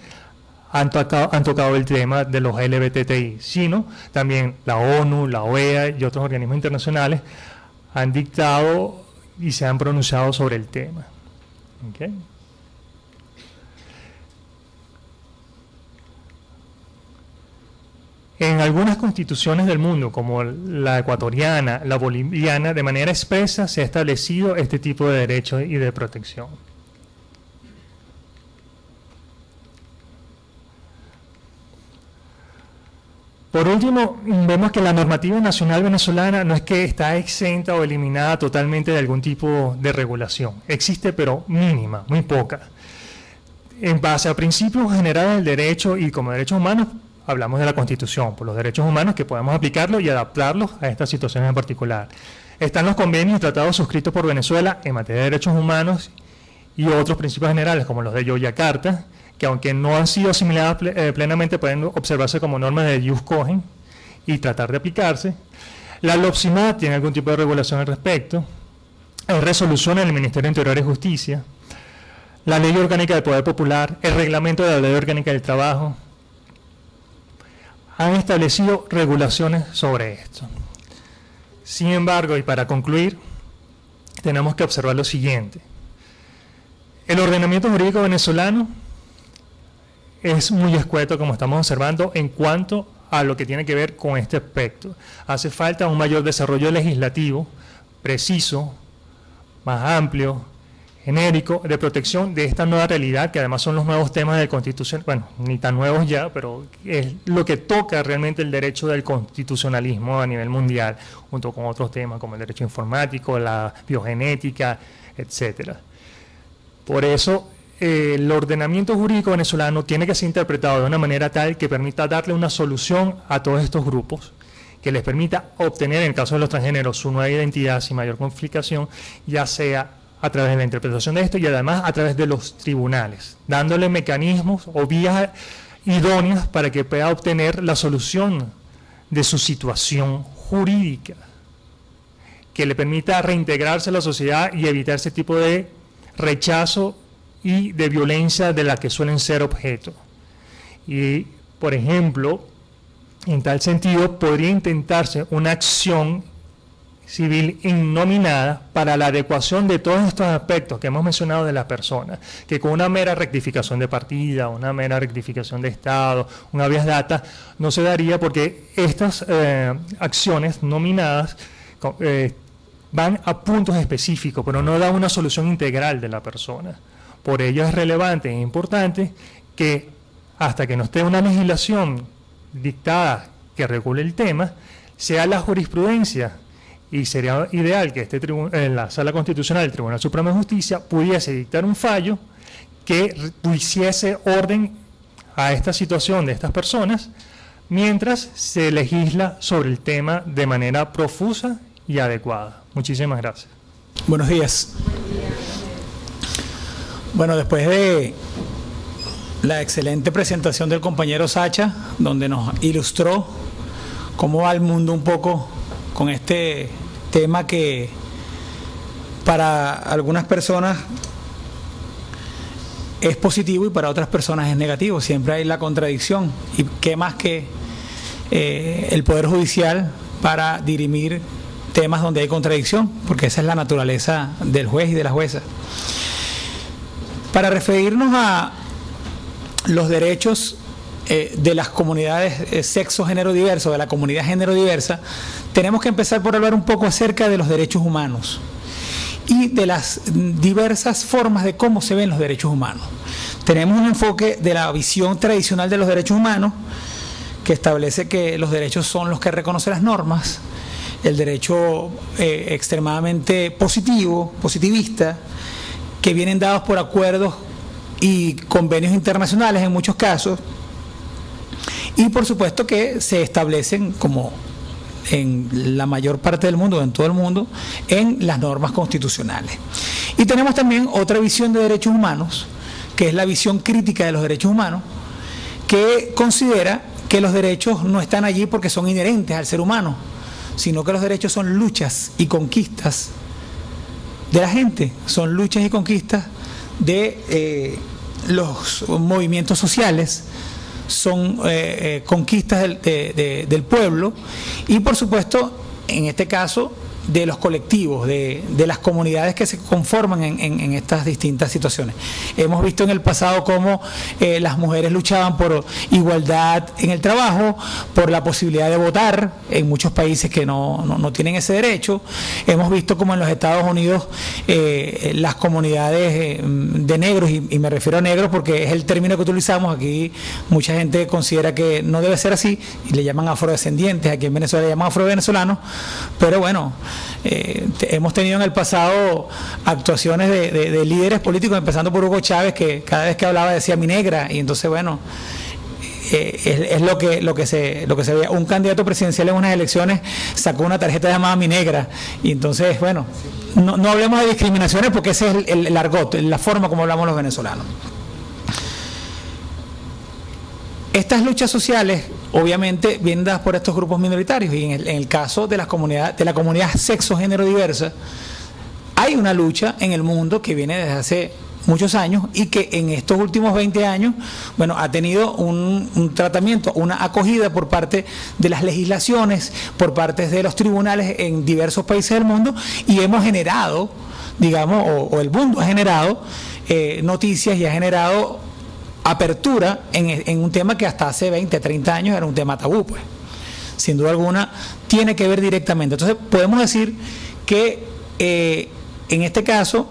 han tocado el tema de los LGBTI, sino también la ONU, la OEA y otros organismos internacionales han dictado y se han pronunciado sobre el tema. ¿Okay? En algunas constituciones del mundo, como la ecuatoriana, la boliviana, de manera expresa se ha establecido este tipo de derechos y de protección. Por último, vemos que la normativa nacional venezolana no es que está exenta o eliminada totalmente de algún tipo de regulación. Existe, pero mínima, muy poca. En base a principios generales del derecho y como derechos humanos, hablamos de la Constitución, por los derechos humanos, que podemos aplicarlos y adaptarlos a estas situaciones en particular. Están los convenios y tratados suscritos por Venezuela en materia de derechos humanos y otros principios generales, como los de Yogyakarta, que aunque no han sido asimilados plenamente, pueden observarse como normas de jus cogens y tratar de aplicarse. La LOPSIMAD tiene algún tipo de regulación al respecto. Hay resoluciones del Ministerio de Interior y Justicia. La Ley Orgánica del Poder Popular, el Reglamento de la Ley Orgánica del Trabajo, han establecido regulaciones sobre esto. Sin embargo, y para concluir, tenemos que observar lo siguiente. El ordenamiento jurídico venezolano es muy escueto, como estamos observando, en cuanto a lo que tiene que ver con este aspecto. Hace falta un mayor desarrollo legislativo, preciso, más amplio, genérico, de protección de esta nueva realidad, que además son los nuevos temas de constitución, bueno, ni tan nuevos ya, pero es lo que toca realmente el derecho del constitucionalismo a nivel mundial, junto con otros temas como el derecho informático, la biogenética, etcétera. Por eso, el ordenamiento jurídico venezolano tiene que ser interpretado de una manera tal que permita darle una solución a todos estos grupos, que les permita obtener, en el caso de los transgéneros, su nueva identidad sin mayor complicación, ya sea a través de la interpretación de esto y además a través de los tribunales, dándole mecanismos o vías idóneas para que pueda obtener la solución de su situación jurídica, que le permita reintegrarse a la sociedad y evitar ese tipo de rechazo y de violencia de la que suelen ser objeto. Y, por ejemplo, en tal sentido, podría intentarse una acción civil innominada para la adecuación de todos estos aspectos que hemos mencionado de la persona, que con una mera rectificación de partida, una mera rectificación de estado, una habeas data, no se daría, porque estas acciones nominadas van a puntos específicos, pero no dan una solución integral de la persona. Por ello es relevante e importante que hasta que no esté una legislación dictada que regule el tema, sea la jurisprudencia. Y sería ideal que la Sala Constitucional del Tribunal Supremo de Justicia pudiese dictar un fallo que pusiese orden a esta situación de estas personas mientras se legisla sobre el tema de manera profusa y adecuada. Muchísimas gracias. Buenos días. Bueno, después de la excelente presentación del compañero Sacha, donde nos ilustró cómo va el mundo un poco con este tema que para algunas personas es positivo y para otras personas es negativo. Siempre hay la contradicción. ¿Y qué más que el Poder Judicial para dirimir temas donde hay contradicción? Porque esa es la naturaleza del juez y de la jueza. Para referirnos a los derechos de las comunidades sexo, género diverso, de la comunidad género diversa, tenemos que empezar por hablar un poco acerca de los derechos humanos y de las diversas formas de cómo se ven los derechos humanos. Tenemos un enfoque de la visión tradicional de los derechos humanos que establece que los derechos son los que reconocen las normas, el derecho extremadamente positivista, que vienen dados por acuerdos y convenios internacionales en muchos casos, y por supuesto que se establecen como en la mayor parte del mundo, en todo el mundo, en las normas constitucionales. Y tenemos también otra visión de derechos humanos, que es la visión crítica de los derechos humanos, que considera que los derechos no están allí porque son inherentes al ser humano, sino que los derechos son luchas y conquistas de la gente, son luchas y conquistas de los movimientos sociales, son conquistas del pueblo y por supuesto en este caso de los colectivos, de las comunidades que se conforman en estas distintas situaciones. Hemos visto en el pasado cómo las mujeres luchaban por igualdad en el trabajo, por la posibilidad de votar en muchos países que no tienen ese derecho. Hemos visto como en los Estados Unidos las comunidades de negros, y me refiero a negros porque es el término que utilizamos aquí, mucha gente considera que no debe ser así y le llaman afrodescendientes, aquí en Venezuela le llaman afrovenezolanos, pero bueno, hemos tenido en el pasado actuaciones de líderes políticos, empezando por Hugo Chávez, que cada vez que hablaba decía mi negra, y entonces bueno, es lo que se veía. Un candidato presidencial en unas elecciones sacó una tarjeta llamada mi negra, y entonces bueno, no hablemos de discriminaciones porque ese es el argot, la forma como hablamos los venezolanos. Estas luchas sociales obviamente vienen dadas por estos grupos minoritarios, y en el caso de la comunidad sexo género diversa hay una lucha en el mundo que viene desde hace muchos años y que en estos últimos 20 años bueno, ha tenido un tratamiento, una acogida por parte de las legislaciones, por parte de los tribunales en diversos países del mundo, y hemos generado, digamos, o el mundo ha generado noticias y ha generado apertura en un tema que hasta hace 20, 30 años era un tema tabú, pues. Sin duda alguna tiene que ver directamente. Entonces podemos decir que en este caso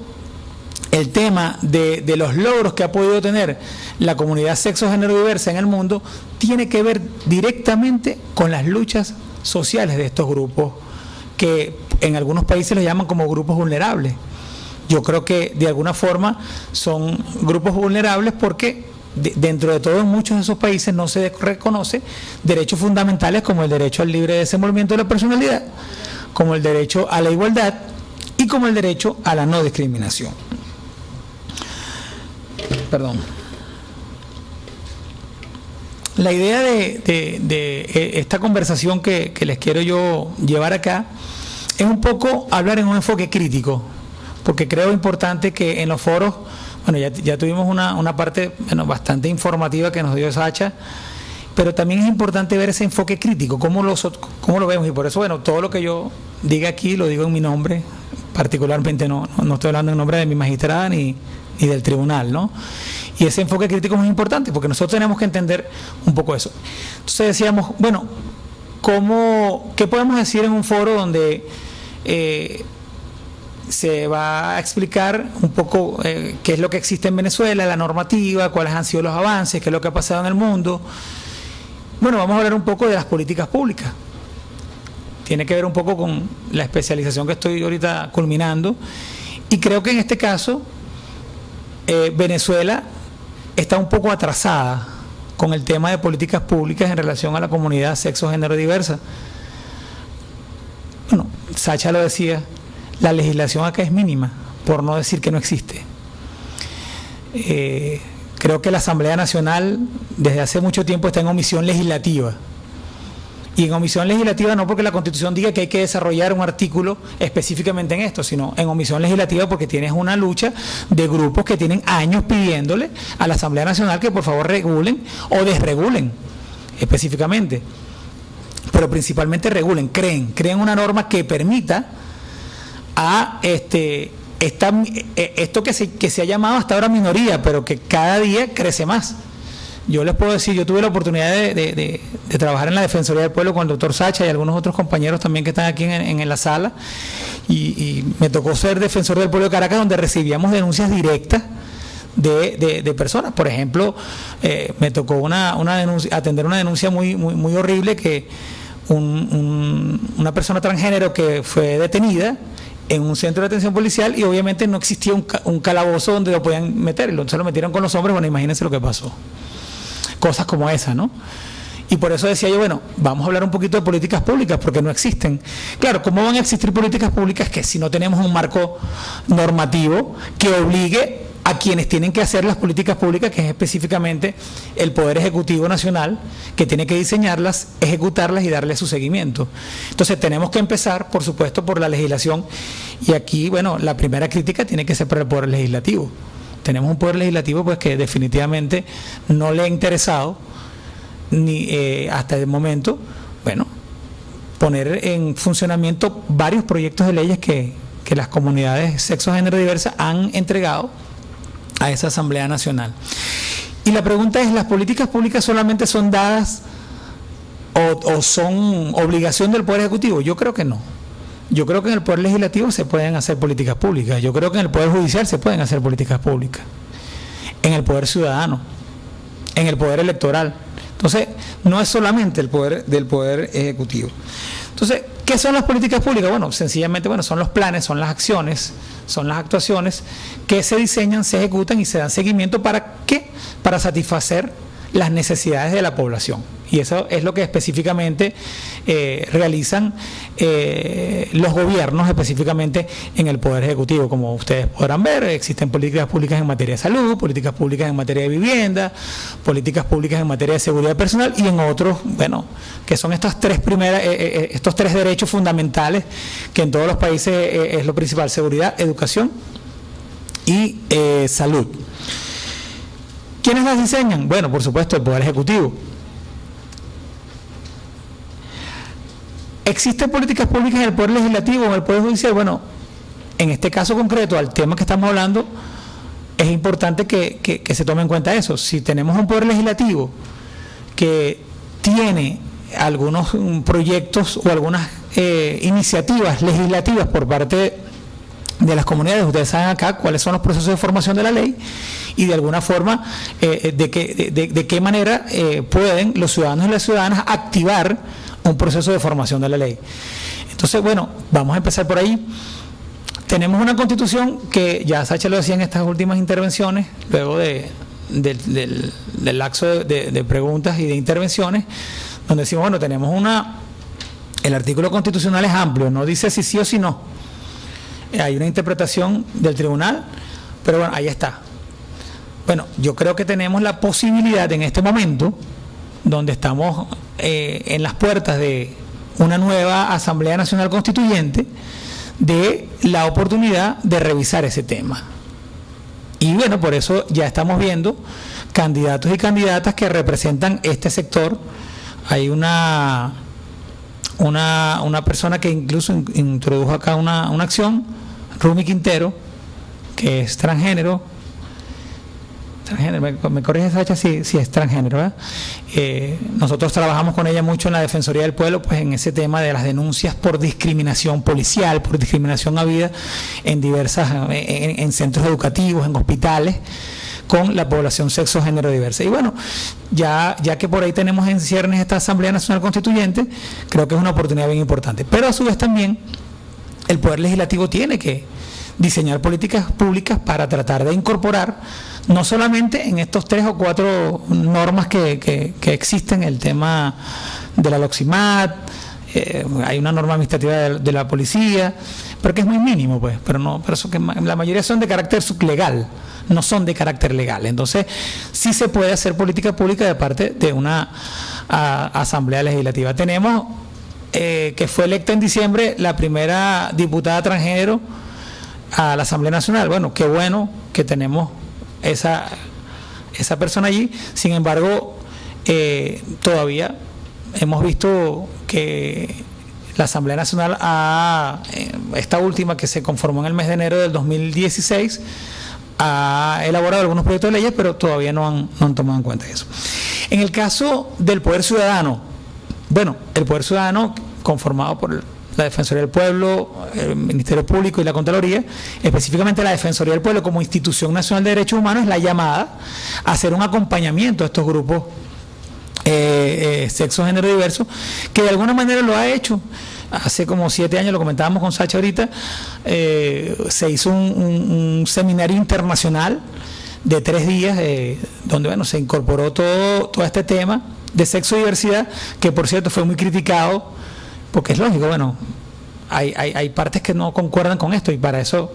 el tema de los logros que ha podido tener la comunidad sexo género diversa en el mundo tiene que ver directamente con las luchas sociales de estos grupos, que en algunos países los llaman como grupos vulnerables. Yo creo que de alguna forma son grupos vulnerables porque dentro de todo en muchos de esos países no se reconoce derechos fundamentales como el derecho al libre desenvolvimiento de la personalidad, como el derecho a la igualdad y como el derecho a la no discriminación. Perdón. La idea de esta conversación que les quiero yo llevar acá es un poco hablar en un enfoque crítico, porque creo importante que en los foros, bueno, ya tuvimos una parte bastante informativa que nos dio Sacha, pero también es importante ver ese enfoque crítico, cómo lo vemos, y por eso, bueno, todo lo que yo diga aquí lo digo en mi nombre, particularmente no estoy hablando en nombre de mi magistrada ni del tribunal, ¿no? Y ese enfoque crítico es muy importante porque nosotros tenemos que entender un poco eso. Entonces decíamos, bueno, ¿qué podemos decir en un foro donde se va a explicar un poco qué es lo que existe en Venezuela, la normativa, cuáles han sido los avances, qué es lo que ha pasado en el mundo? Bueno, vamos a hablar un poco de las políticas públicas. Tiene que ver un poco con la especialización que estoy ahorita culminando, y creo que en este caso Venezuela está un poco atrasada con el tema de políticas públicas en relación a la comunidad sexo género diversa. Bueno, Sacha lo decía, la legislación acá es mínima, por no decir que no existe. Creo que la Asamblea Nacional desde hace mucho tiempo está en omisión legislativa. Y en omisión legislativa no porque la Constitución diga que hay que desarrollar un artículo específicamente en esto, sino en omisión legislativa porque tienes una lucha de grupos que tienen años pidiéndole a la Asamblea Nacional que por favor regulen o desregulen específicamente, pero principalmente regulen, creen una norma que permita a esto que se ha llamado hasta ahora minoría, pero que cada día crece más. Yo les puedo decir, yo tuve la oportunidad de trabajar en la Defensoría del Pueblo con el doctor Sacha y algunos otros compañeros también que están aquí en la sala, y me tocó ser defensor del pueblo de Caracas, donde recibíamos denuncias directas de personas. Por ejemplo, me tocó atender una denuncia muy horrible, que una persona transgénero que fue detenida en un centro de atención policial y obviamente no existía un calabozo donde lo podían meter, se lo metieron con los hombres. Bueno, imagínense lo que pasó. Cosas como esa, ¿no? Y por eso decía yo, bueno, vamos a hablar un poquito de políticas públicas, porque no existen. Claro, ¿cómo van a existir políticas públicas que si no tenemos un marco normativo que obligue a quienes tienen que hacer las políticas públicas, que es específicamente el Poder Ejecutivo Nacional, que tiene que diseñarlas, ejecutarlas y darle su seguimiento? Entonces tenemos que empezar, por supuesto, por la legislación, y aquí, bueno, la primera crítica tiene que ser para el Poder Legislativo. Tenemos un Poder Legislativo pues que definitivamente no le ha interesado ni hasta el momento, bueno, poner en funcionamiento varios proyectos de leyes que las comunidades sexo género diversas han entregado a esa Asamblea Nacional. Y la pregunta es, ¿las políticas públicas solamente son dadas o son obligación del Poder Ejecutivo? Yo creo que no. Yo creo que en el Poder Legislativo se pueden hacer políticas públicas. Yo creo que en el Poder Judicial se pueden hacer políticas públicas. En el Poder Ciudadano, en el Poder Electoral. Entonces, no es solamente el poder del Poder Ejecutivo. Entonces, ¿qué son las políticas públicas? Bueno, sencillamente, son los planes, son las acciones, son las actuaciones que se diseñan, se ejecutan y se dan seguimiento. ¿Para qué? Para satisfacer las necesidades de la población. Y eso es lo que específicamente realizan los gobiernos, específicamente en el Poder Ejecutivo. Como ustedes podrán ver, existen políticas públicas en materia de salud, políticas públicas en materia de vivienda, políticas públicas en materia de seguridad personal y en otros, que son estos tres derechos fundamentales que en todos los países es lo principal: seguridad, educación y salud. ¿Quiénes las diseñan? Bueno, por supuesto, el Poder Ejecutivo. ¿Existen políticas públicas en el Poder Legislativo o en el Poder Judicial? Bueno, en este caso concreto, al tema que estamos hablando, es importante que se tome en cuenta eso. Si tenemos un Poder Legislativo que tiene algunos proyectos o algunas iniciativas legislativas por parte de las comunidades, ustedes saben acá cuáles son los procesos de formación de la ley y de alguna forma de qué manera pueden los ciudadanos y las ciudadanas activar un proceso de formación de la ley. Entonces, vamos a empezar por ahí. Tenemos una Constitución que ya Sacha lo decía en estas últimas intervenciones, luego del lapso de preguntas y de intervenciones, donde decimos, tenemos el artículo constitucional es amplio, no dice si sí o si no. Hay una interpretación del tribunal, pero ahí está. Yo creo que tenemos la posibilidad en este momento, donde estamos en las puertas de una nueva Asamblea Nacional Constituyente, de la oportunidad de revisar ese tema. Y por eso ya estamos viendo candidatos y candidatas que representan este sector. Hay una persona que incluso introdujo acá una acción, Rumi Quintero, que es transgénero. Me corrige Sacha si es transgénero, ¿verdad? Nosotros trabajamos con ella mucho en la Defensoría del Pueblo, pues en ese tema de las denuncias por discriminación policial, por discriminación habida en en centros educativos, en hospitales, con la población sexo género diversa. Y ya que por ahí tenemos en ciernes esta Asamblea Nacional Constituyente, creo que es una oportunidad bien importante. Pero a su vez también el Poder Legislativo tiene que diseñar políticas públicas para tratar de incorporar, no solamente en estos 3 o 4 normas que existen, el tema de la LOXIMAT, hay una norma administrativa de la policía, pero que es muy mínimo, pero eso que la mayoría son de carácter sublegal, no son de carácter legal. Entonces, sí se puede hacer política pública de parte de una asamblea legislativa. Tenemos que fue electa en diciembre la primera diputada transgénero a la Asamblea Nacional. Bueno, qué bueno que tenemos esa persona allí. Sin embargo, todavía hemos visto que la Asamblea Nacional, esta última que se conformó en el mes de enero del 2016, ha elaborado algunos proyectos de leyes, pero todavía no han tomado en cuenta eso. En el caso del Poder Ciudadano, bueno, el Poder Ciudadano, conformado por la Defensoría del Pueblo, el Ministerio Público y la Contraloría, específicamente la Defensoría del Pueblo como institución nacional de derechos humanos, es la llamada a hacer un acompañamiento a estos grupos sexo, género diverso, que de alguna manera lo ha hecho. Hace como 7 años, lo comentábamos con Sacha ahorita, se hizo un seminario internacional de 3 días, donde bueno, se incorporó todo este tema de sexo y diversidad, que por cierto fue muy criticado, porque es lógico, bueno, hay partes que no concuerdan con esto, y para eso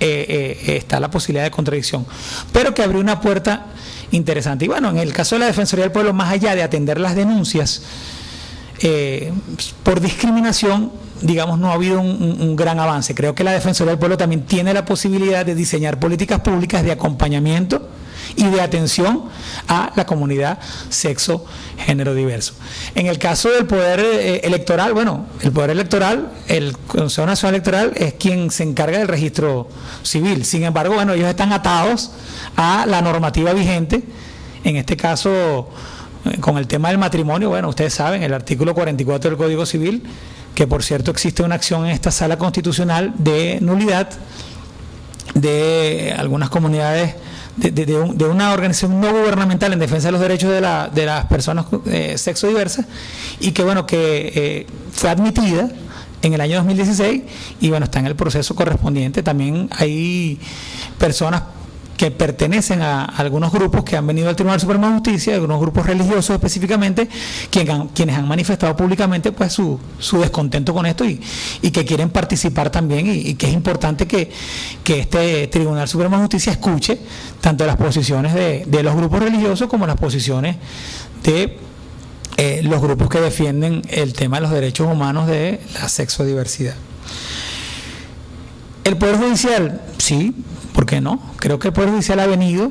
está la posibilidad de contradicción, pero que abrió una puerta interesante. Y bueno, en el caso de la Defensoría del Pueblo, más allá de atender las denuncias por discriminación, digamos, no ha habido un gran avance. Creo que la Defensoría del Pueblo también tiene la posibilidad de diseñar políticas públicas de acompañamiento y de atención a la comunidad sexo, género diverso. En el caso del Poder Electoral, bueno, el Poder Electoral, el Consejo Nacional Electoral es quien se encarga del registro civil. Sin embargo, bueno, ellos están atados a la normativa vigente, en este caso con el tema del matrimonio. Bueno, ustedes saben, el artículo 44 del Código Civil, que por cierto existe una acción en esta sala constitucional de nulidad de algunas comunidades, de una organización no gubernamental en defensa de los derechos de las personas sexo diversas, y que bueno, que fue admitida en el año 2016 y bueno, está en el proceso correspondiente. También hay personas que pertenecen a algunos grupos que han venido al Tribunal Supremo de Justicia, algunos grupos religiosos específicamente, quienes han manifestado públicamente pues su descontento con esto y que quieren participar también, y que es importante que este Tribunal Supremo de Justicia escuche tanto las posiciones de los grupos religiosos como las posiciones de los grupos que defienden el tema de los derechos humanos de la sexodiversidad. El Poder Judicial, sí, ¿por qué no? Creo que el Poder Judicial ha venido,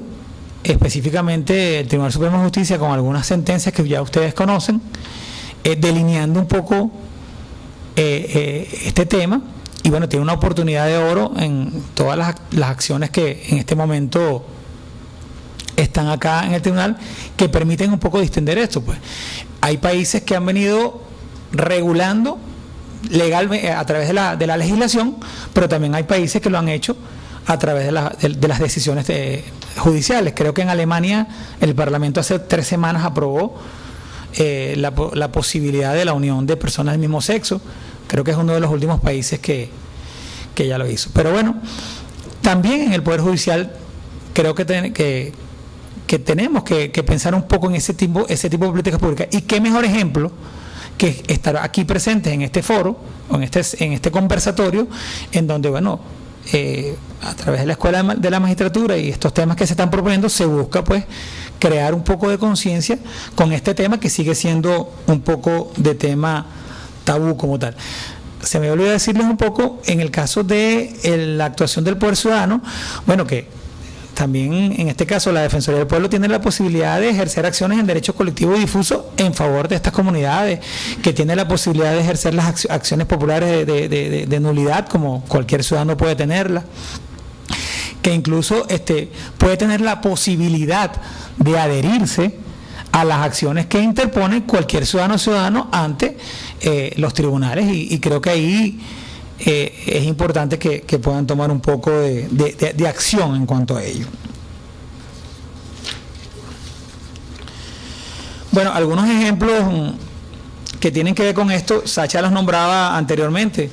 específicamente el Tribunal Supremo de Justicia, con algunas sentencias que ya ustedes conocen, delineando un poco este tema, y bueno, tiene una oportunidad de oro en todas las acciones que en este momento están acá en el tribunal, que permiten un poco distender esto. Pues hay países que han venido regulando legalmente a través de la legislación, pero también hay países que lo han hecho a través de las decisiones judiciales. Creo que en Alemania el Parlamento hace 3 semanas aprobó la posibilidad de la unión de personas del mismo sexo. Creo que es uno de los últimos países que ya lo hizo. Pero bueno, también en el Poder Judicial creo que tenemos que pensar un poco en ese tipo de políticas públicas. Y qué mejor ejemplo que estar aquí presentes en este foro, o en este conversatorio, en donde, bueno, a través de la Escuela de la Magistratura y estos temas que se están proponiendo, se busca pues crear un poco de conciencia con este tema, que sigue siendo un poco de tema tabú como tal. Se me olvidó decirles un poco en el caso de la actuación del Poder Ciudadano, bueno, que también en este caso la Defensoría del Pueblo tiene la posibilidad de ejercer acciones en derecho colectivo y difuso en favor de estas comunidades, que tiene la posibilidad de ejercer las acciones populares de nulidad, como cualquier ciudadano puede tenerla, que incluso puede tener la posibilidad de adherirse a las acciones que interpone cualquier ciudadano ante los tribunales, y creo que ahí es importante que puedan tomar un poco de acción en cuanto a ello. Bueno, algunos ejemplos que tienen que ver con esto, Sacha los nombraba anteriormente.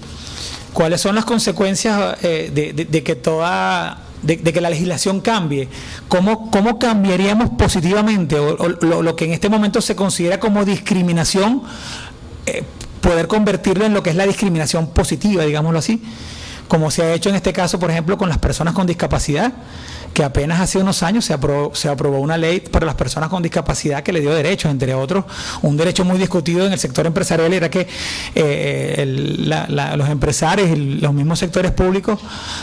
¿Cuáles son las consecuencias de que la legislación cambie? ¿Cómo cambiaríamos positivamente lo que en este momento se considera como discriminación, poder convertirlo en lo que es la discriminación positiva, digámoslo así, como se ha hecho en este caso, por ejemplo, con las personas con discapacidad, que apenas hace unos años se aprobó una ley para las personas con discapacidad que le dio derechos, entre otros, un derecho muy discutido en el sector empresarial era que los empresarios y los mismos sectores públicos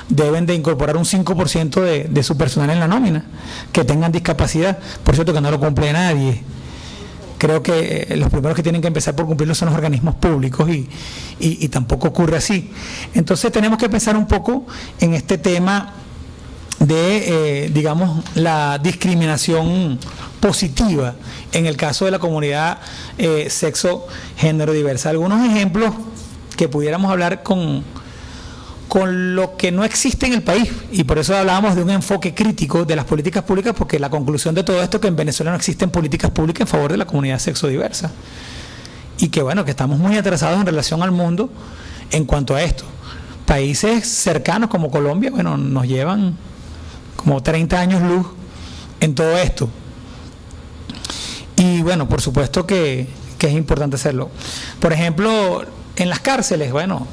deben de incorporar un 5% de su personal en la nómina, que tengan discapacidad, por cierto que no lo cumple nadie. Creo que los primeros que tienen que empezar por cumplirlo son los organismos públicos y tampoco ocurre así. Entonces tenemos que pensar un poco en este tema de, digamos, la discriminación positiva en el caso de la comunidad sexo, género diversa. Algunos ejemplos que pudiéramos hablar con lo que no existe en el país, y por eso hablábamos de un enfoque crítico de las políticas públicas, porque la conclusión de todo esto es que en Venezuela no existen políticas públicas en favor de la comunidad sexo diversa, y que bueno, que estamos muy atrasados en relación al mundo en cuanto a esto. Países cercanos como Colombia, bueno, nos llevan como 30 años luz en todo esto, y bueno, por supuesto que es importante hacerlo. Por ejemplo, en las cárceles, bueno,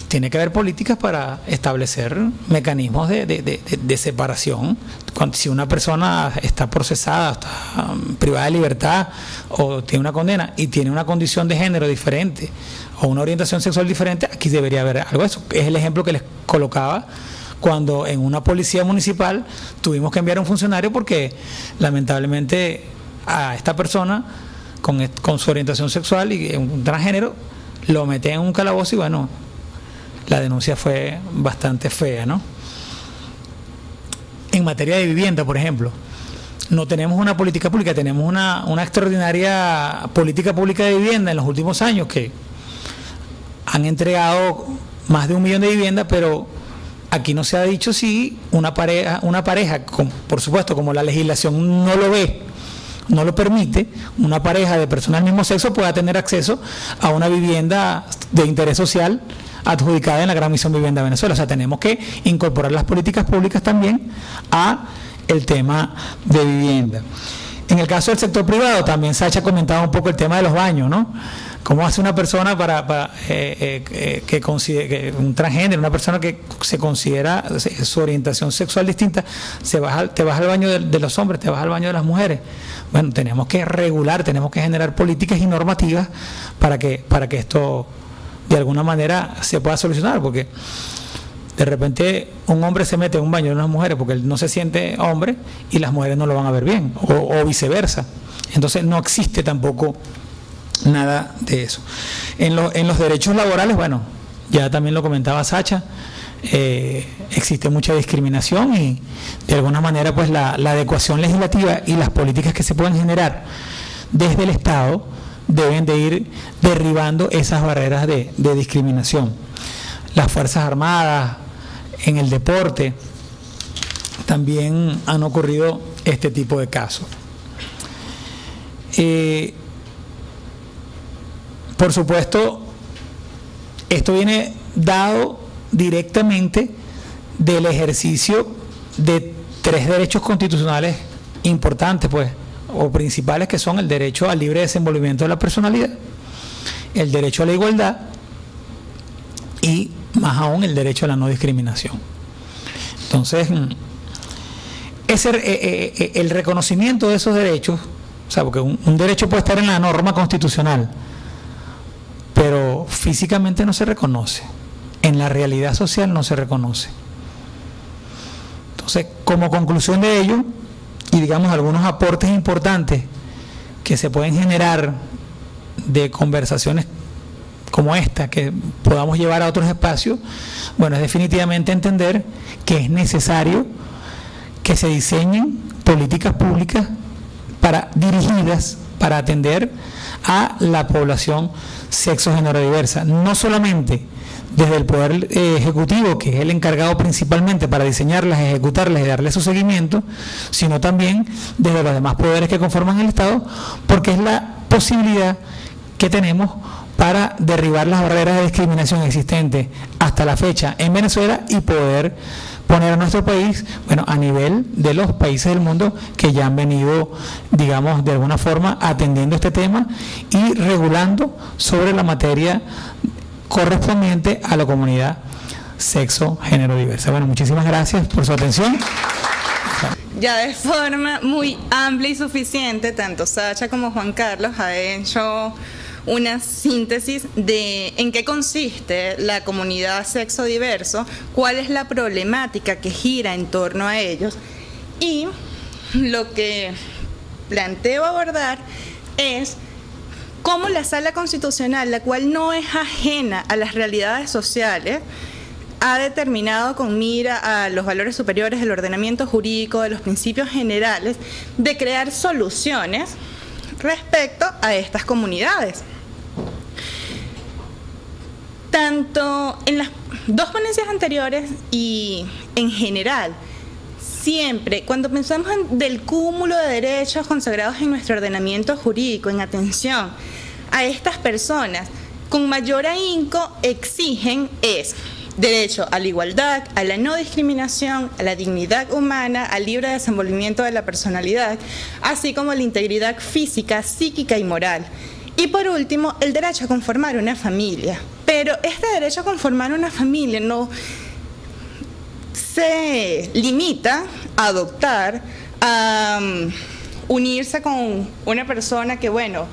tiene que haber políticas para establecer mecanismos de separación. Si una persona está procesada, está privada de libertad o tiene una condena y tiene una condición de género diferente o una orientación sexual diferente, aquí debería haber algo de eso. Es el ejemplo que les colocaba cuando en una policía municipal tuvimos que enviar a un funcionario porque lamentablemente a esta persona con su orientación sexual y un transgénero lo meten en un calabozo y bueno, la denuncia fue bastante fea, ¿no? En materia de vivienda, por ejemplo, no tenemos una política pública, tenemos una extraordinaria política pública de vivienda en los últimos años que han entregado más de 1 millón de viviendas, pero aquí no se ha dicho si una pareja por supuesto, como la legislación no lo ve, no lo permite, una pareja de personas del mismo sexo pueda tener acceso a una vivienda de interés social adjudicada en la Gran Misión Vivienda de Venezuela. O sea, tenemos que incorporar las políticas públicas también a el tema de vivienda. En el caso del sector privado, también Sacha comentaba un poco el tema de los baños, ¿no? ¿Cómo hace una persona que considere un transgénero, una persona que se considera su orientación sexual distinta, te vas al baño de los hombres, te vas al baño de las mujeres? Bueno, tenemos que regular, tenemos que generar políticas y normativas para que esto de alguna manera se pueda solucionar, porque de repente un hombre se mete en un baño de unas mujeres porque él no se siente hombre y las mujeres no lo van a ver bien, o viceversa. Entonces no existe tampoco nada de eso. En los derechos laborales, bueno, ya también lo comentaba Sacha, existe mucha discriminación y de alguna manera pues la adecuación legislativa y las políticas que se pueden generar desde el Estado deben de ir derribando esas barreras de discriminación. Las Fuerzas Armadas, en el deporte, también han ocurrido este tipo de casos. Por supuesto, esto viene dado directamente del ejercicio de 3 derechos constitucionales importantes, pues, o principales, que son el derecho al libre desenvolvimiento de la personalidad, el derecho a la igualdad y más aún el derecho a la no discriminación. Entonces, el reconocimiento de esos derechos, o sea, porque un derecho puede estar en la norma constitucional, pero físicamente no se reconoce, en la realidad social no se reconoce. Entonces, como conclusión de ello, y digamos algunos aportes importantes que se pueden generar de conversaciones como esta, que podamos llevar a otros espacios, bueno, es definitivamente entender que es necesario que se diseñen políticas públicas dirigidas para atender a la población sexo género diversa, no solamente desde el Poder Ejecutivo, que es el encargado principalmente para diseñarlas, ejecutarlas y darle su seguimiento, sino también desde los demás poderes que conforman el Estado, porque es la posibilidad que tenemos para derribar las barreras de discriminación existentes hasta la fecha en Venezuela y poder poner a nuestro país, bueno, a nivel de los países del mundo que ya han venido, digamos, de alguna forma atendiendo este tema y regulando sobre la materia correspondiente a la comunidad sexo, género diversa. Bueno, muchísimas gracias por su atención. ya de forma muy amplia y suficiente, tanto Sacha como Juan Carlos ha hecho una síntesis de en qué consiste la comunidad sexo diverso, cuál es la problemática que gira en torno a ellos, y lo que planteo abordar es cómo la Sala Constitucional, la cual no es ajena a las realidades sociales, ha determinado con mira a los valores superiores del ordenamiento jurídico, de los principios generales, de crear soluciones respecto a estas comunidades. Tanto en las dos ponencias anteriores y en general, siempre, cuando pensamos del cúmulo de derechos consagrados en nuestro ordenamiento jurídico, en atención a estas personas, con mayor ahínco exigen es derecho a la igualdad, a la no discriminación, a la dignidad humana, al libre desenvolvimiento de la personalidad, así como la integridad física, psíquica y moral. Y por último, el derecho a conformar una familia. Pero este derecho a conformar una familia no se limita a adoptar, a unirse con una persona que, bueno,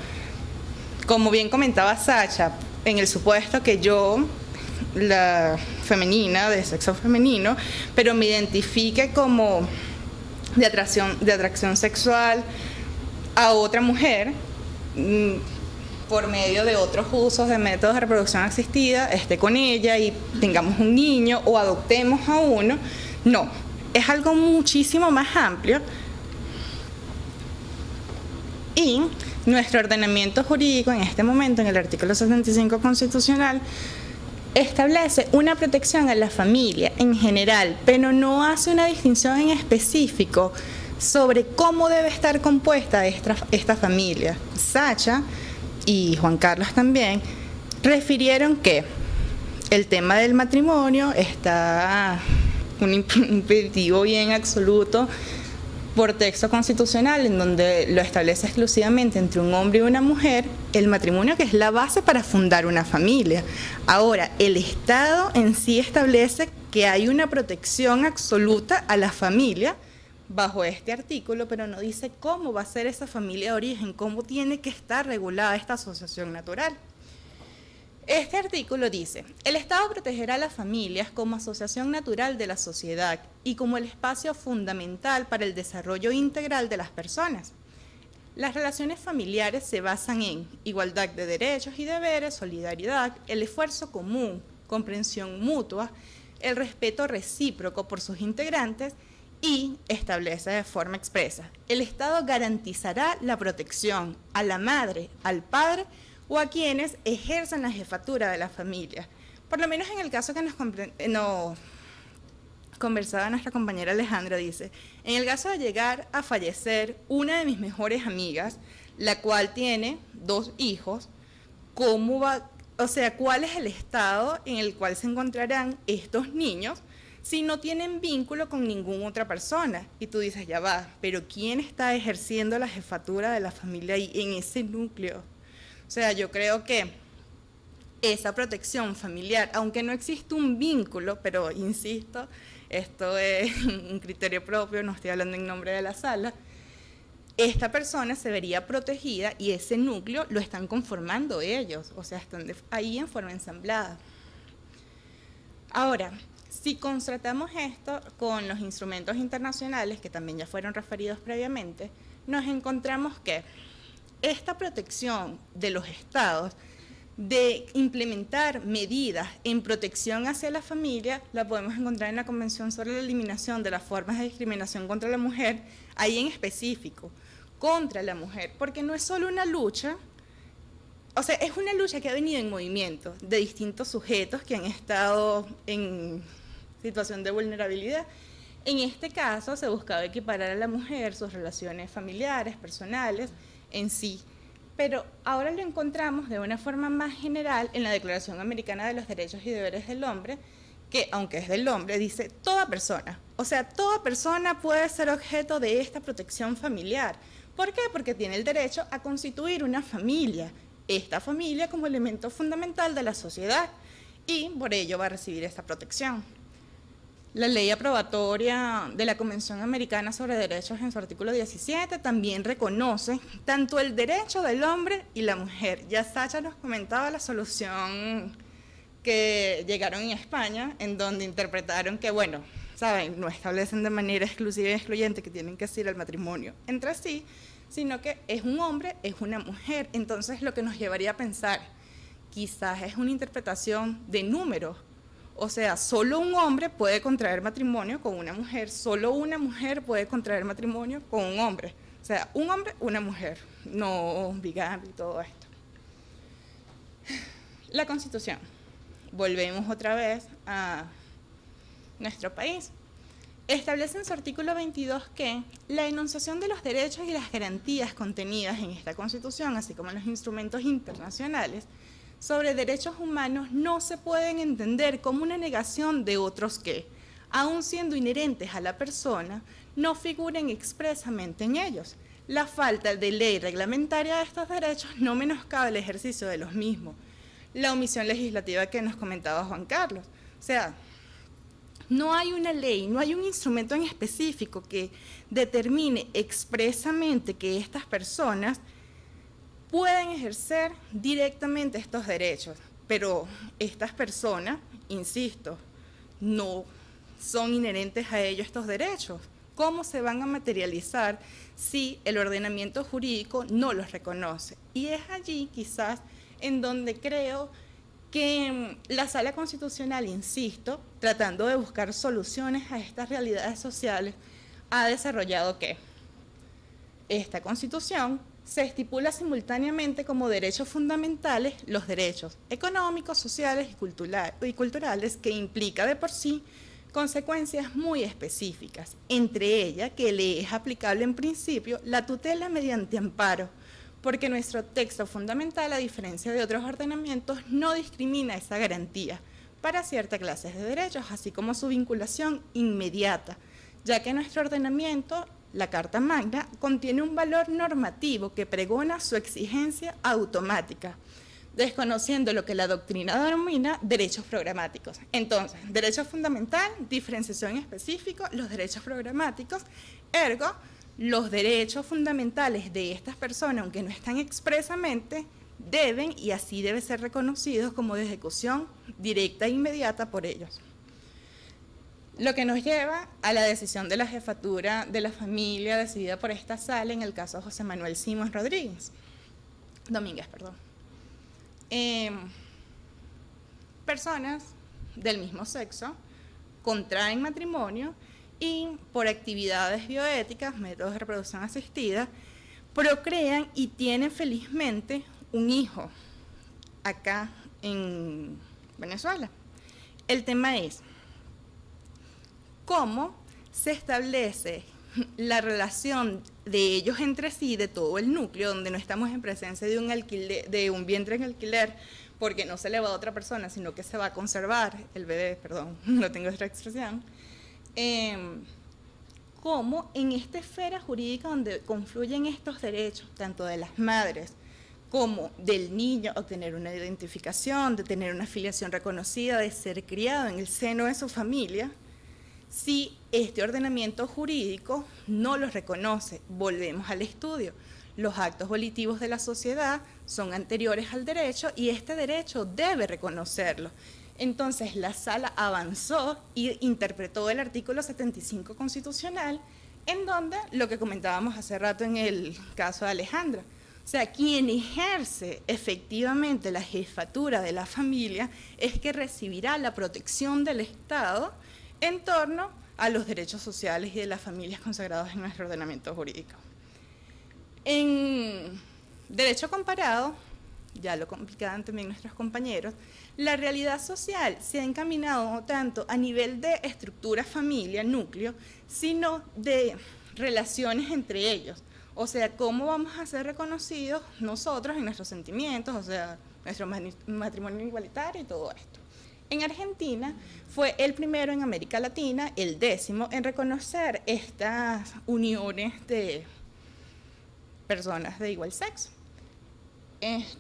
como bien comentaba Sacha, en el supuesto que yo, la femenina, de sexo femenino, pero me identifique como de atracción sexual a otra mujer, por medio de otros usos de métodos de reproducción asistida, esté con ella y tengamos un niño o adoptemos a uno. No, es algo muchísimo más amplio. Y nuestro ordenamiento jurídico en este momento, en el artículo 75 constitucional, establece una protección a la familia en general, pero no hace una distinción en específico sobre cómo debe estar compuesta esta familia. Sacha y Juan Carlos también refirieron que el tema del matrimonio está un impeditivo bien absoluto por texto constitucional, en donde lo establece exclusivamente entre un hombre y una mujer, el matrimonio, que es la base para fundar una familia. Ahora, el Estado en sí establece que hay una protección absoluta a la familia bajo este artículo, pero no dice cómo va a ser esa familia de origen, cómo tiene que estar regulada esta asociación natural. Este artículo dice: el Estado protegerá a las familias como asociación natural de la sociedad y como el espacio fundamental para el desarrollo integral de las personas. Las relaciones familiares se basan en igualdad de derechos y deberes, solidaridad, el esfuerzo común, comprensión mutua, el respeto recíproco por sus integrantes, y establece de forma expresa: el Estado garantizará la protección a la madre, al padre o a quienes ejerzan la jefatura de la familia. Por lo menos en el caso que nos conversaba nuestra compañera Alejandra, dice: en el caso de llegar a fallecer una de mis mejores amigas, la cual tiene 2 hijos, ¿cómo va? O sea, ¿cuál es el estado en el cual se encontrarán estos niños si no tienen vínculo con ninguna otra persona? Y tú dices, ya va, pero ¿quién está ejerciendo la jefatura de la familia ahí, en ese núcleo? O sea, yo creo que esa protección familiar, aunque no existe un vínculo, pero insisto, esto es un criterio propio, no estoy hablando en nombre de la sala, esta persona se vería protegida y ese núcleo lo están conformando ellos, o sea, están ahí en forma ensamblada. Ahora, si constatamos esto con los instrumentos internacionales, que también ya fueron referidos previamente, nos encontramos que esta protección de los estados de implementar medidas en protección hacia la familia la podemos encontrar en la Convención sobre la Eliminación de las Formas de Discriminación contra la Mujer, ahí en específico, contra la mujer, porque no es solo una lucha, o sea, es una lucha que ha venido en movimiento de distintos sujetos que han estado en situación de vulnerabilidad. En este caso se buscaba equiparar a la mujer, sus relaciones familiares, personales, en sí, pero ahora lo encontramos de una forma más general en la Declaración Americana de los Derechos y Deberes del Hombre, que aunque es del hombre, dice toda persona, o sea, toda persona puede ser objeto de esta protección familiar. ¿Por qué? Porque tiene el derecho a constituir una familia, esta familia como elemento fundamental de la sociedad, y por ello va a recibir esta protección. La ley aprobatoria de la Convención Americana sobre Derechos en su artículo 17 también reconoce tanto el derecho del hombre y la mujer. Ya Sacha nos comentaba la solución que llegaron en España, en donde interpretaron que, bueno, saben, no establecen de manera exclusiva y excluyente que tienen que ir al matrimonio entre sí, sino que es un hombre, es una mujer. Entonces lo que nos llevaría a pensar, quizás es una interpretación de números. O sea, solo un hombre puede contraer matrimonio con una mujer, solo una mujer puede contraer matrimonio con un hombre. O sea, un hombre, una mujer, no bigamia y todo esto. La Constitución. Volvemos otra vez a nuestro país. Establece en su artículo 22 que la enunciación de los derechos y las garantías contenidas en esta Constitución, así como en los instrumentos internacionales, sobre derechos humanos no se pueden entender como una negación de otros que, aun siendo inherentes a la persona, no figuren expresamente en ellos. La falta de ley reglamentaria de estos derechos no menoscaba el ejercicio de los mismos. La omisión legislativa que nos comentaba Juan Carlos. O sea, no hay una ley, no hay un instrumento en específico que determine expresamente que estas personas pueden ejercer directamente estos derechos, pero estas personas, insisto, no son inherentes a ellos estos derechos. ¿Cómo se van a materializar si el ordenamiento jurídico no los reconoce? Y es allí quizás en donde creo que la Sala Constitucional, insisto, tratando de buscar soluciones a estas realidades sociales, ha desarrollado que esta Constitución se estipula simultáneamente como derechos fundamentales los derechos económicos, sociales y culturales, que implica de por sí consecuencias muy específicas, entre ellas que le es aplicable en principio la tutela mediante amparo, porque nuestro texto fundamental, a diferencia de otros ordenamientos, no discrimina esa garantía para ciertas clases de derechos, así como su vinculación inmediata, ya que nuestro ordenamiento, la Carta Magna, contiene un valor normativo que pregona su exigencia automática, desconociendo lo que la doctrina denomina derechos programáticos. Entonces, derecho fundamental, diferenciación específico, los derechos programáticos, ergo, los derechos fundamentales de estas personas, aunque no están expresamente, deben y así deben ser reconocidos como de ejecución directa e inmediata por ellos. Lo que nos lleva a la decisión de la jefatura de la familia decidida por esta sala en el caso de José Manuel Simón Domínguez. Personas del mismo sexo contraen matrimonio y por actividades bioéticas, métodos de reproducción asistida, procrean y tienen felizmente un hijo acá en Venezuela. El tema es cómo se establece la relación de ellos entre sí, de todo el núcleo, donde no estamos en presencia de un vientre en alquiler, porque no se le va a otra persona, sino que se va a conservar el bebé, perdón, no tengo otra expresión. Cómo en esta esfera jurídica donde confluyen estos derechos, tanto de las madres como del niño, obtener una identificación, de tener una filiación reconocida, de ser criado en el seno de su familia, si este ordenamiento jurídico no los reconoce. Volvemos al estudio. Los actos volitivos de la sociedad son anteriores al derecho y este derecho debe reconocerlo. Entonces la sala avanzó y interpretó el artículo 75 constitucional, en donde lo que comentábamos hace rato en el caso de Alejandra, o sea, quien ejerce efectivamente la jefatura de la familia es que recibirá la protección del Estado en torno a los derechos sociales y de las familias consagrados en nuestro ordenamiento jurídico. En derecho comparado, ya lo complicaban también nuestros compañeros, la realidad social se ha encaminado no tanto a nivel de estructura, familia, núcleo, sino de relaciones entre ellos. O sea, cómo vamos a ser reconocidos nosotros en nuestros sentimientos, o sea, nuestro matrimonio igualitario y todo esto. En Argentina fue el primero en América Latina, el 10º, en reconocer estas uniones de personas de igual sexo.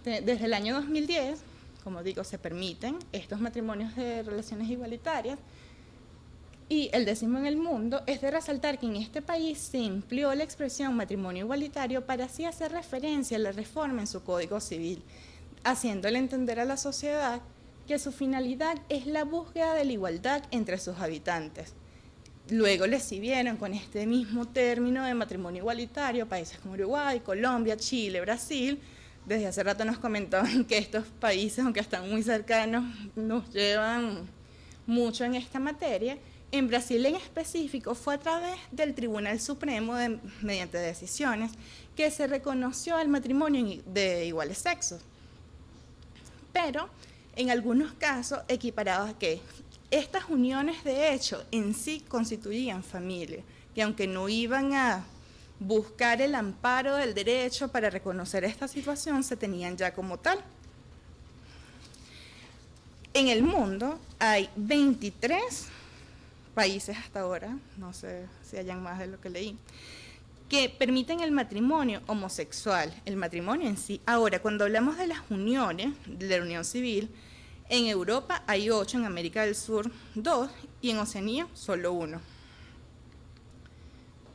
Desde el año 2010, como digo, se permiten estos matrimonios de relaciones igualitarias y el 10º en el mundo, es de resaltar que en este país se empleó la expresión matrimonio igualitario para así hacer referencia a la reforma en su Código Civil, haciéndole entender a la sociedad que su finalidad es la búsqueda de la igualdad entre sus habitantes. Luego le siguieron con este mismo término de matrimonio igualitario países como Uruguay, Colombia, Chile, Brasil. Desde hace rato nos comentaban que estos países, aunque están muy cercanos, nos llevan mucho en esta materia. En Brasil en específico fue a través del Tribunal Supremo, mediante decisiones, que se reconoció el matrimonio de iguales sexos. Pero en algunos casos equiparados a que estas uniones de hecho en sí constituían familia, que aunque no iban a buscar el amparo del derecho para reconocer esta situación, se tenían ya como tal. En el mundo hay 23 países hasta ahora, no sé si hayan más de lo que leí, que permiten el matrimonio homosexual, el matrimonio en sí. Ahora, cuando hablamos de las uniones, de la unión civil, en Europa hay 8, en América del Sur 2 y en Oceanía solo 1.